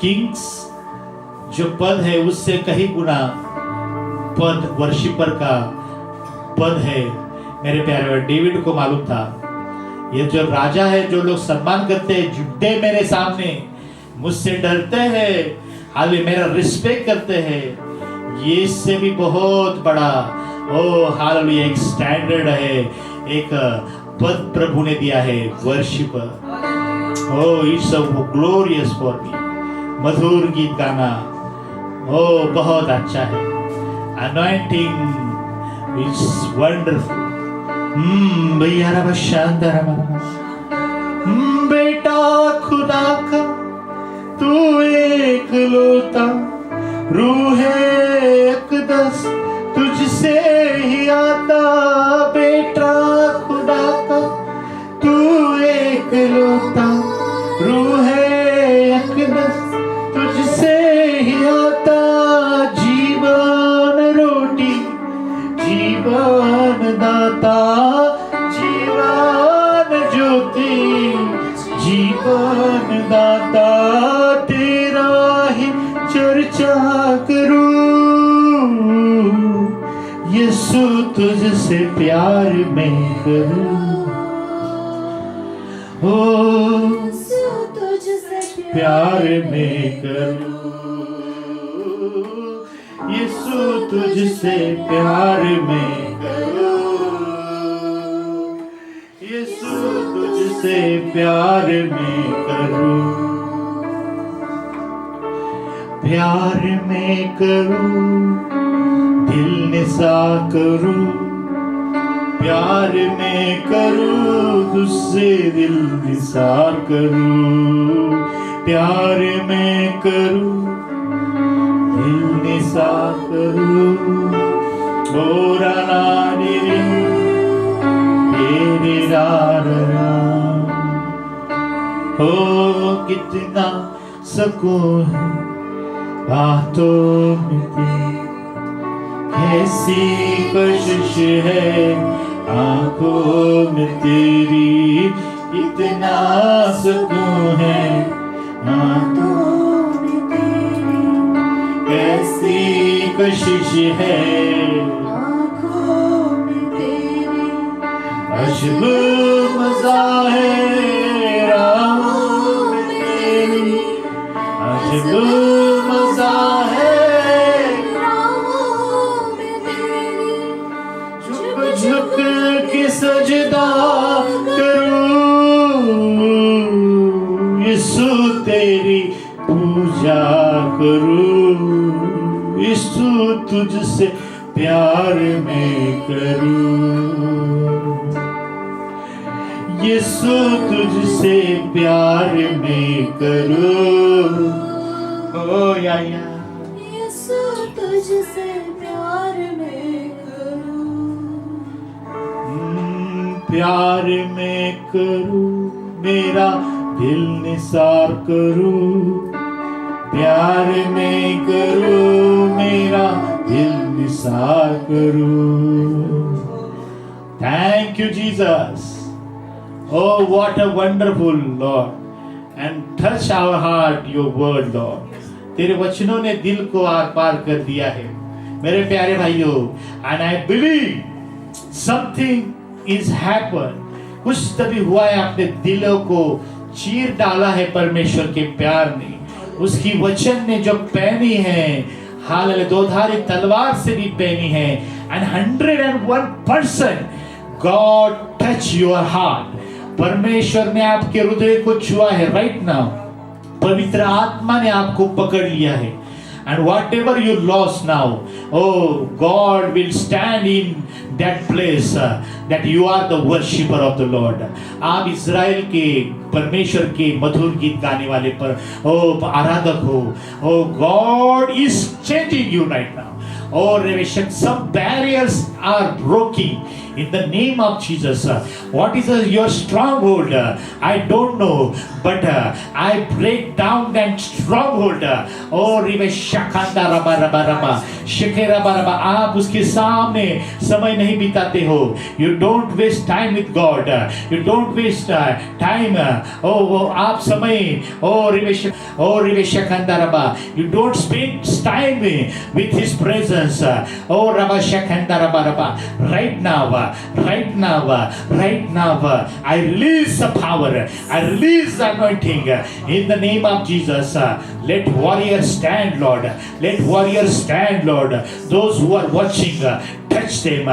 Kings जो पद है उससे कहीं गुना पद वर्शिपर का पद है। मेरे प्यारे डेविड को मालूम था ये जो राजा है, जो लोग सम्मान करते हैं, झुकते मेरे सामने, मुझसे डरते हैं, हाले मेरा रिस्पेक्ट करते हैं, ये इससे भी बहुत बड़ा ओ हालेलुया एक स्टैंडर्ड है, एक पद प्रभु ने दिया है, worshipper. Oh it's a glorious for me. मधुर गीत गाना ओ बहुत अच्छा है। Anointing it's wonderful. भैया रब शांता बेटा खुदा का तू एक लौता रूह अक़दस तुझसे ही आता। बेटा खुदा का तू एक लौता रूह अक़दस तुझसे ही आता। जीवन रोटी जीवन दाता, जीवन ज्योति जीवन दाता, तेरा ही चर्चा करूं यीशु, तुझसे प्यार मैं करूं। ओ तुझसे प्यार मैं करूं यीशु, तुझसे प्यार मैं करूं यीशु, तुझसे प्यार मैं करूं। प्यार मैं करूं दिल निसा करूं, प्यार मैं करूं तुझसे दिल निसार करूं। प्यार मैं करूं दिल निसार करूं। गोरा नानी तेरे रारा ओ कितना सुकून है बातों में तेरी, कैसी कशिश है आंखों में तेरी, कितना सुकून है आंखों में तेरी, कैसी कशिश है आँखों में तेरी, अजब मजा है राहों में तेरी, अजब मजा है राहों में तेरी, झुक झुक के सजदा करूं, यीशु तेरी पूजा करूं, यीशु तुझसे प्यार में करूं, यीशु तुझसे प्यार में करूं। ओ या यीशु तुझसे प्यार में करूं, प्यार में करूं, मेरा दिल निसार करूं, प्यार में करूं, मेरा दिल निसार करूं। Thank you, Jesus. Oh, what a wonderful Lord. And touch our heart, your word, Lord. तेरे वचनों ने दिल को आर पार कर दिया है मेरे प्यारे भाइयों। And I believe something is happened. कुछ तभी हुआ है, अपने दिलों को चीर डाला है परमेश्वर के प्यार ने, उसकी वचन ने जो पहनी है, हालेलुया, दोधारी तलवार से भी पहनी है। And 101% God touch your heart. परमेश्वर ने आपके हृदय को छुआ है राइट नाउ। पवित्र आत्मा ने आपको पकड़ लिया है। And whatever you lost now, oh, God will stand in that place that you are the worshipper of the Lord. आप इज़राइल के परमेश्वर के मधुर गीत गाने वाले पर आराधक हो। Oh, God is changing you right now. Oh, Revelation, some barriers are broken in the name of Jesus. What is your stronghold? I don't know, but I break down that stronghold. Oh, Riveshakanda Raba Raba Raba, Shekera Raba. आप उसके सामने समय नहीं बिताते हो. You don't waste time with God. You don't waste time. Oh, आप समय. Oh, Riveshakanda Raba. You don't spend time with His presence. Oh, Rabba Shakanda Raba Raba. Right now, I release the power. I release the anointing in the name of Jesus. Let warriors stand, Lord. Let warriors stand, Lord. Those who are watching, touch them.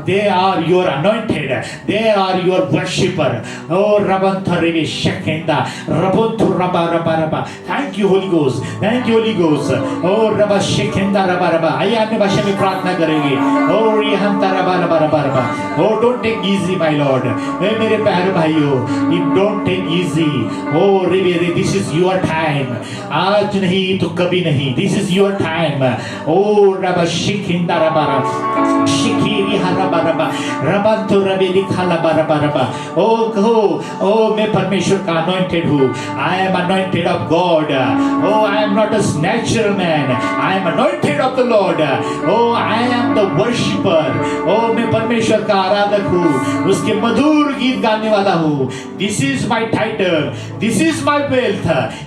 They are your anointed. They are your worshipper. Oh, Rabantharevi Shakenda. Rabuntu Rabba Rabba Rabba. Thank you, Holy Ghost. Thank you, Holy Ghost. Oh, Rabba Shakenda Rabba Rabba. आइए अन्य भाषा में प्रार्थना करेंगे। Oh, रिहंता rava rava rava rava. Oh, don't take easy, my Lord. मेरे प्यारे भाइयों, you don't take easy. Oh, really, this is your time. आज नहीं तो कभी नहीं. This is your time. Oh, रबा शिकिंदा रबा रबा, शिकीरी रबा रबा, रबा तो रबे लिखा रबा रबा रबा. Oh, कहो, oh, मैं परमेश्वर का anointed हूँ. I am anointed of God. Oh, I am not a natural man. I am anointed of the Lord. Oh, I am the worshipper. Oh, मैं परमेश्वर का आराधक हूँ, उसके मधुर गीत गाने वाला हूँ. This is my title. This is my wealth.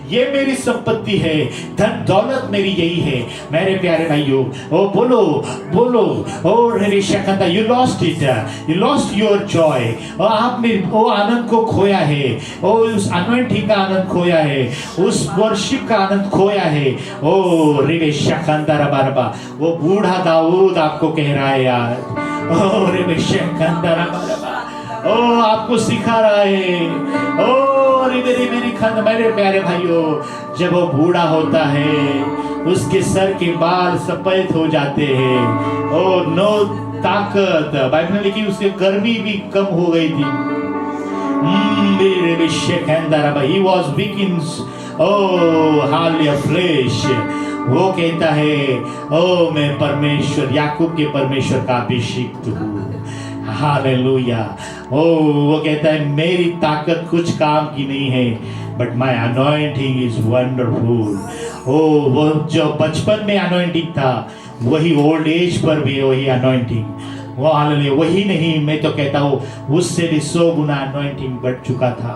ये मेरी संपत्ति है, धन दौलत मेरी यही है. मेरे प्यारे भाइयों, oh बोलो बोलो. Oh, रेशकंदा, you lost it. You lost your joy. Oh, आपने वो आनंद को खोया है. Oh, उस anointing का आनंद खोया है, उस worship का आनंद खोया है. Oh, रेशकंदा रबा रबा. वो बूढ़ा दाऊद आपको कह रहा है यार. Oh, रेशकंदा रबा रबा. Oh, आपको सिखा रहा है. Oh, मेरे प्यारे भाइयों, जब वो बूढ़ा होता है, उसके सर के बाल सफेद हो जाते हैं. Oh, नो ताकत. बाइबल में लिखी उसकी गर्मी भी कम हो गई थी. He was weak in flesh. वो कहता है, ओ मैं परमेश्वर, याकूब के परमेश्वर का अभिषिक्त हूँ. हालेलुया. ओ वो कहता है, मेरी ताकत कुछ काम की नहीं है, but my anointing is wonderful. ओ वो जो बचपन में anointing था वही ओल्ड एज पर भी वही anointing, वो हालेलुया। वही नहीं, मैं तो कहता हूँ उससे भी 100 गुना anointing बढ़ चुका था।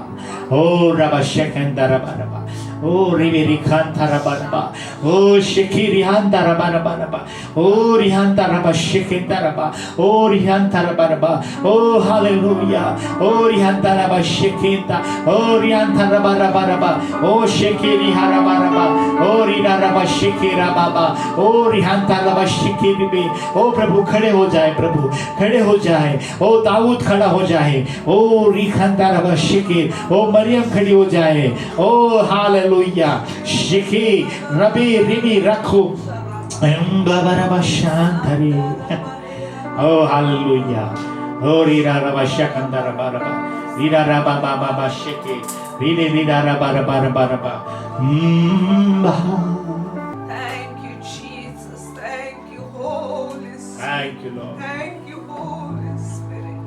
ओ रबा शेकंदा रबा रबा, ओ रिवे रिखांता रबा रबा, ओ शेकी रिहांता रबा रबा रबा, ओ रिहांता रबा शेकंदा रबा, ओ रिहांता रबा रबा, ओ हालेलुया, ओ रिहांता रबा शेकंदा, ओ रिहांता रबा रबा रबा, ओ शेकी रिहा रबा रबा, ओ रिना रबा शेकी रबा बा, ओ रिहांता रबा शेकी रिबे। ओ प्रभु खड़े हो जाए, प्रभु खड़े हो जाए, ओ दाऊद खड़ा हो जाए, ओ रिखांता रबा शेकी, ओ मरियम खड़ी हो जाए, ओ हालेलुया, शेकी रबी रिबी रखो बाबा रबा शांतरी, ओ हालेलुया, ओ रीरा रबा शकंदा रबा रबा, रीरा रबा बाबा बा shaky, रीरे रीरा rava rava rava rava. Thank you, Jesus. Thank you, Holy Spirit. Thank you, Lord. Thank you, Holy Spirit.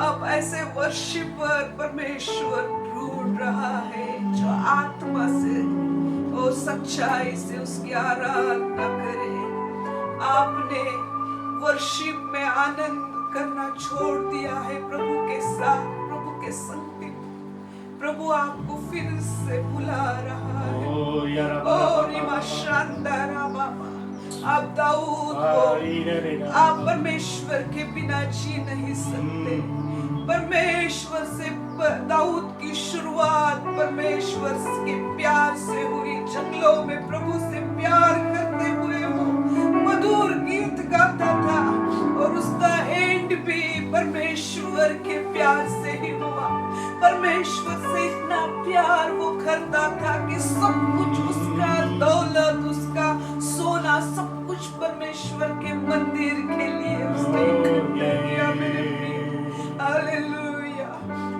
अब ऐसे वर्शिपर परमेश्वर ढूंढ रहा है जो आत्मा से और सच्चाई से उसकी आराधना करे। आपने वर्शिप में आनंद करना छोड़ दिया है प्रभु के साथ, प्रभु के संग। प्रभु आपको फिर से बुला रहा है। ओ रिमा शांदारा बाबा, आप दाऊद हो, आप परमेश्वर के बिना जी नहीं सकते। परमेश्वर से दाऊद की शुरुआत परमेश्वर के प्यार से हुई। जंगलों में प्रभु से प्यार करते हुए वो मधुर गीत गाता था और उसका एंड भी परमेश्वर के प्यार से ही हुआ। परमेश्वर से इतना प्यार वो करता था कि सब कुछ उसका, दौलत उसका, सोना, सब कुछ परमेश्वर के मंदिर के लिए उसने इकट्ठा किया। हालेलुया।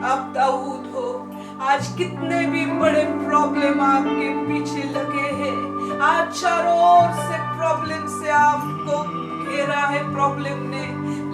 आप दाऊद हो। आज कितने भी बड़े प्रॉब्लम आपके पीछे लगे हैं, आज चारों ओर से प्रॉब्लम से आपको घेरा है प्रॉब्लम ने,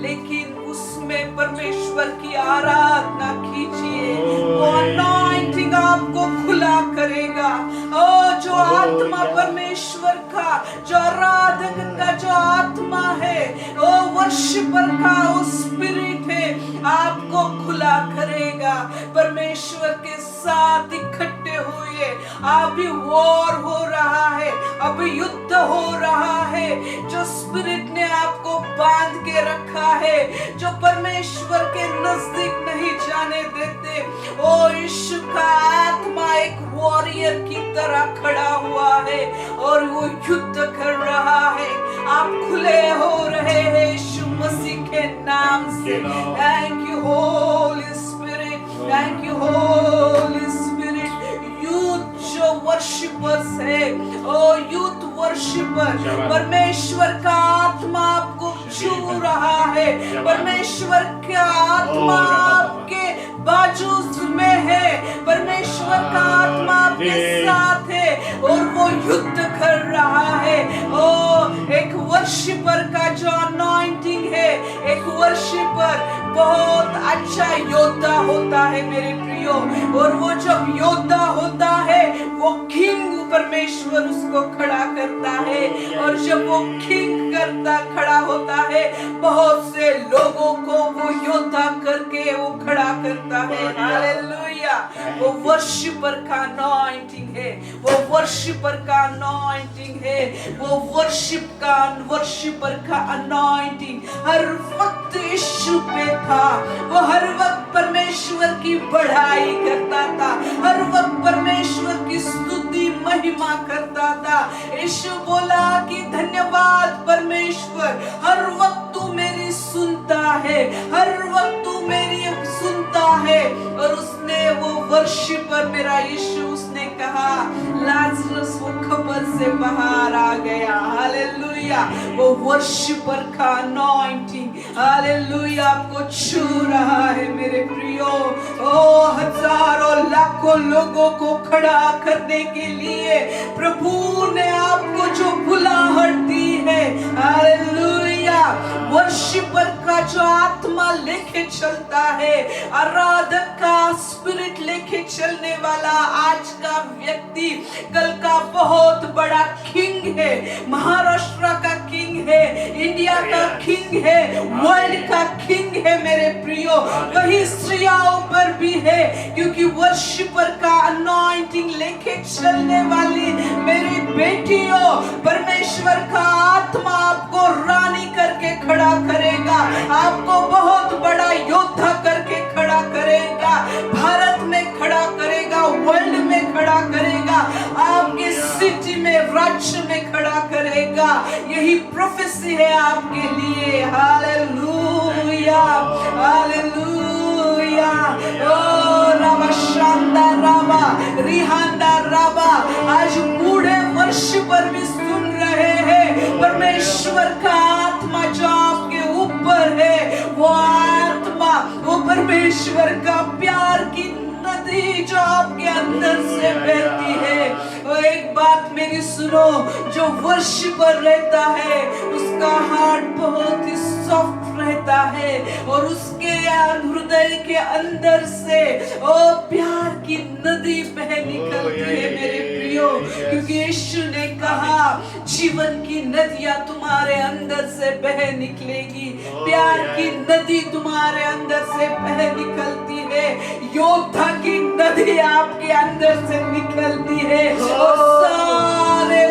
लेकिन उसमें परमेश्वर की आराधना कीजिए। वो अनॉइंटिंग आपको खुला करेगा। ओ जो आत्मा परमेश्वर का, जो आराधक का जो आत्मा है, ओ वर्शिपर का वो स्पिरिट है, आपको खुला करेगा। परमेश्वर के साथ इकट्ठे हुए, अभी वॉर हो रहा है, अभी युद्ध हो रहा है। जो स्पिरिट ने आपको बांध के रखा है, जो परमेश्वर के नजदीक नहीं जाने देते, ओ यीशु का आत्मा एक वॉरियर की तरह खड़ा हुआ है और वो युद्ध कर रहा है। आप खुले हो रहे हैं यीशु मसीह के नाम से। Thank you Holi spirit, thank you Holi spirit. Youth जो वर्शिपर्स है, ओ यूथ वर्शिपर, परमेश्वर का आत्मा आपको छू रहा है। परमेश्वर का आत्मा आपके बाजू में है, परमेश्वर का आत्मा आपके साथ है और वो युद्ध कर रहा है। ओ एक वर्शिपर का जो अनॉइंटिंग है, एक वर्शिपर बहुत अच्छा योद्धा होता है मेरे प्रियो, और वो जब योद्धा होता है वो किंग परमेश्वर उसको खड़ा करता है, और जब वो किंग करता खड़ा होता है बहुत से लोगों को वो योद्धा करके वो खड़ा करता है। हालेलुया। वो वर्शिपर का अनॉइंटिंग है, वो वर्शिपर का अनॉइंटिंग है, वो वर्शिपर का अनॉइंटिंग हर वक्त यीशु पे था। वो हर वक्त परमेश्वर की बढ़ाई करता था, हर वक्त परमेश्वर की स्तुति महिमा करता था। यीशु बोला कि धन्यवाद परमेश्वर, हर वक्त तू मेरी सुनता है, हर वक्त तू मेरी सुनता है। और उसने वो वर्शिपर मेरा यीशु, उसने कहा लाजरस वो खबर से बाहर आ गया। हालेलुया। वो वर्शिपर का अनॉइंटिंग, हालेलुया, आपको छू रहा है मेरे प्रियो। ओ हजारों लाखों लोगों को खड़ा करने के लिए प्रभु ने आपको जो बुलाहट दी है, हालेलुया, हालेलुया। वर्शिपर का जो आत्मा लेके चलता है, आराधक का स्पिरिट लेके चलने वाला आज का व्यक्ति कल का बहुत बड़ा किंग है। महाराष्ट्र का किंग है, इंडिया का किंग है, वर्ल्ड का किंग है मेरे प्रियो। वही स्त्रियों पर भी है, क्योंकि वर्शिपर का अनॉइंटिंग लेके चलने वाली मेरी बेटियों, परमेश्वर का आत्मा आपको रानी करके खड़ा करेगा, आपको बहुत बड़ा योद्धा करके खड़ा करेगा, भारत में खड़ा करेगा, वर्ल्ड में खड़ा करेगा, आपके सिटी में, राज्य में खड़ा करेगा। यही प्रोफेसी है आपके लिए। Hallelujah, hallelujah. ओ रामा शांदा रामा रिहांदा रामा, आज बूढ़े वर्ष पर भी सुन रहे हैं, परमेश्वर का आत्मा जो आपके ऊपर है, वो आत्मा, वो परमेश्वर का प्यार की नदी जो आपके अंदर से बहती है। और एक बात मेरी सुनो, जो वर्शिपर रहता है उसका हार्ट बहुत ही सॉफ्ट रहता है, और उसके हृदय के अंदर से ओ प्यार की नदी बह निकलती है मेरे प्रियो। क्योंकि यीशु ने कहा जीवन की नदियां तुम्हारे अंदर से बह निकलेगी, प्यार की नदी तुम्हारे अंदर से बह निकलती है, योद्धा की नदी आपके अंदर से निकलती है, और सारे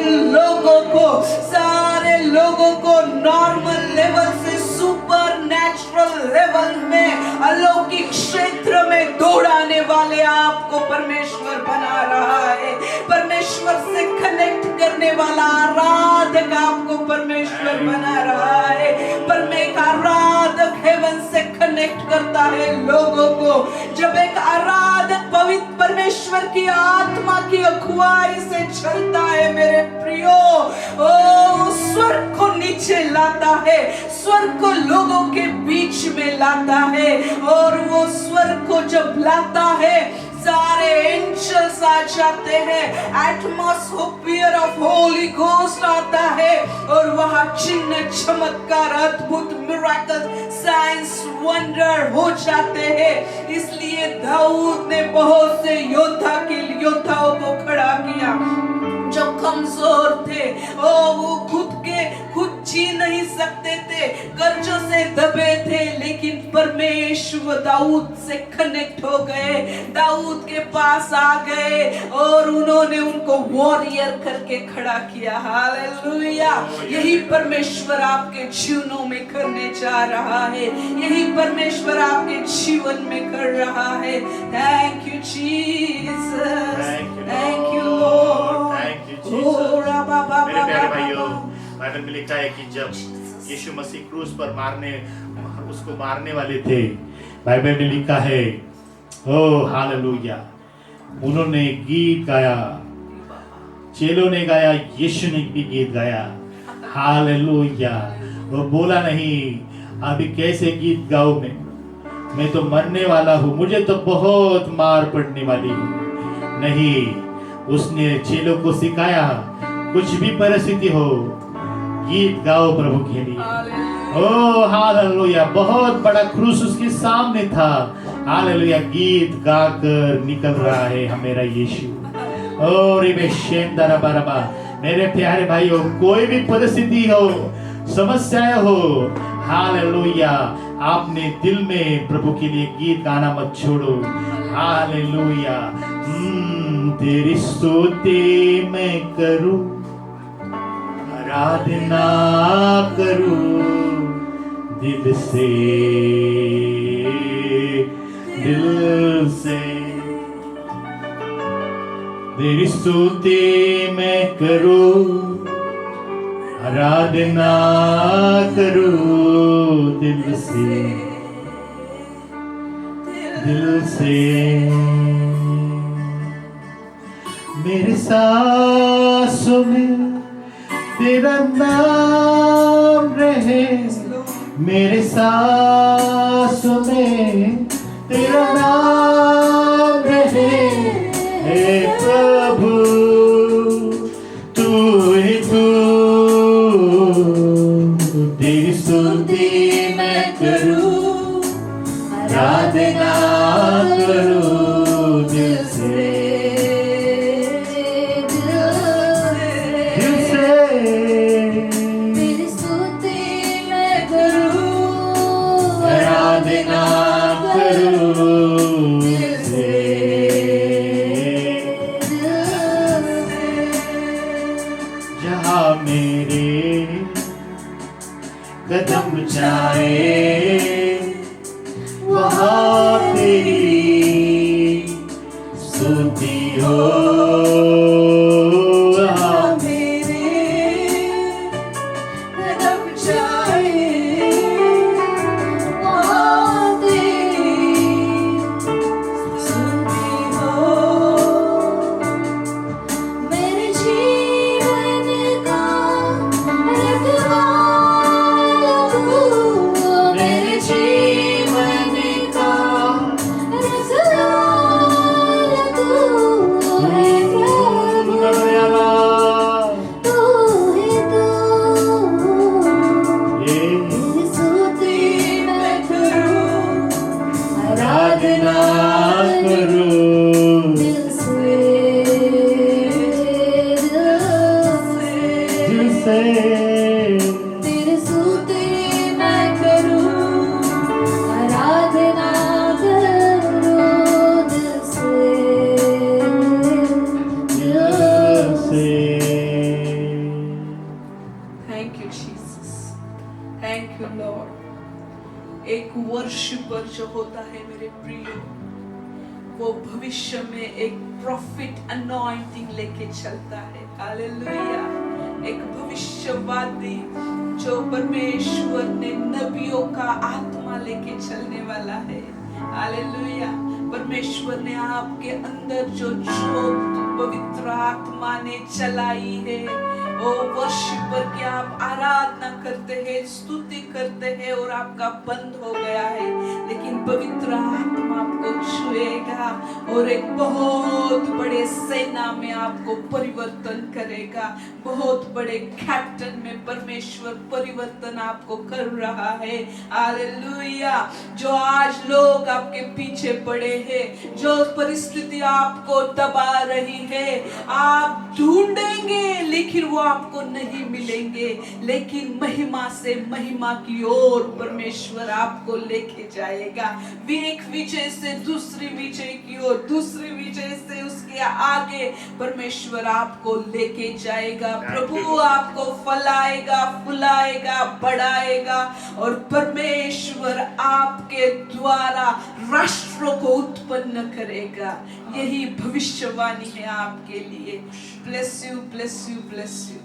लोगों को नॉर्मल लेवल से सुपर नेचुरल लेवल में, अलौकिक क्षेत्र में दौड़ाने वाले आपको परमेश्वर बना रहा है। परमेश्वर से कनेक्ट करने वाला आराधक आपको परमेश्वर बना रहा है। एक आराधक हेवन से कनेक्ट करता है लोगों को। जब एक आराधक पवित्र परमेश्वर की आत्मा की अगुवाई से चलता है मेरे प्रियो, ओ स्वर्ग को नीचे लाता है, स्वर्ग को लोगों के बीच में लाता है, और वो स्वर्ग को जब लाता है सारे एंजल्स आ जाते हैं, एटमॉस्फियर ऑफ होली घोस्ट आता है, और वहां चिन्ह चमत्कार अद्भुत मिरेकल साइंस वंडर हो जाते हैं। इसलिए दाऊद ने बहुत से योद्धाओं को खड़ा किया जो कमजोर थे, वो खुद जी नहीं सकते थे, कर्जों से दबे थे, लेकिन परमेश्वर दाऊद से कनेक्ट हो गए, दाऊद के पास आ गए, और उन्होंने उनको वॉरियर करके खड़ा किया। हालेलुया। यही परमेश्वर आपके जीवनों में करने जा रहा है, यही परमेश्वर आपके जीवन में कर रहा है। Thank you Jesus, thank you Lord. मेरे प्यारे भाइयों, बाइबल में लिखा है कि जब यीशु मसीह क्रूस पर उसको मारने वाले थे, बाइबल में लिखा है, ओ हालेलुया, उन्होंने गीत गाया, चेलों ने गाया, यीशु ने भी गीत गाया। हालेलुया। वो बोला नहीं अभी कैसे गीत गाऊं, मैं तो मरने वाला हूं, मुझे तो बहुत मार पड़ने वाली है। नहीं, उसने चेलों को सिखाया, कुछ भी परिस्थिति हो गीत गाओ प्रभु के लिए। ओ हालेलुया। बहुत बड़ा क्रूस उसके सामने था, हालेलुया, गीत गाकर निकल रहा है मेरा यीशु। और मेरे प्यारे भाइयों, कोई भी परिस्थिति हो, समस्याएं हो, हालेलुया, आपने दिल में प्रभु के लिए गीत गाना मत छोड़ो। हालेलुया। तेरी स्तुति मैं करूं, आराधना करूं दिल से, तेरी स्तुति मैं करूं, आराधना करूं दिल से। मेरे सांसों में तेरा नाम रहे, मेरे सांसों में तेरा नाम रहे, हे प्रभु तू ही तू, तेरी जहाँ मेरे कदम जाए वहाँ तेरी स्तुति हो। जहाँ मेरे कदम जाए वहाँ तेरी स्तुति हो। मेरे जीवन का रखवाला तू, मेरे जीवन का रखवाला तू है प्रभु, तू है तू। तेरी स्तुति मैं करूं, आराधना करूं दिल से, दिल से। तेरी स्तुति मैं करूं, आराधना करूं दिल से, दिल से। Thank you Jesus, thank you Lord. एक वर्शिपर जो होता है मेरे प्रियो, वो भविष्य में एक प्रॉफिट अनॉइंटिंग लेके चलता है। हालेलुया। एक भविष्यवादी जो परमेश्वर ने नबियों का आत्मा लेके चलने वाला है। हालेलुया। परमेश्वर ने आपके अंदर जो ज्योत पवित्र आत्मा ने चलाई है, ओ वर्शिपर की आप आराधना करते हैं, स्तुति करते हैं और आपका बंद हो गया है, लेकिन पवित्र आत्मा आपको छुएगा और एक बहुत बड़े सेना में आपको परिवर्तन करेगा। बहुत बड़े कैप्टन में परमेश्वर परिवर्तन आपको कर रहा है। हालेलुया। जो आज लोग आपके पीछे पड़े हैं, जो परिस्थिति आपको दबा रही है, आप ढूंढेंगे लेकिन वो आपको नहीं मिलेंगे, लेकिन महिमा से महिमा की ओर परमेश्वर आपको लेके जाएगा। एक विजय से दूसरी विजय की ओर, दूसरी विजय से उसके आगे परमेश्वर आपको लेके जाएगा। प्रभु आपको फलाएगा, फुलाएगा, बढ़ाएगा और परमेश्वर आपके द्वारा राष्ट्रों को उत्पन्न करेगा। यही भविष्यवाणी है आपके लिए। Bless you, bless you, bless you.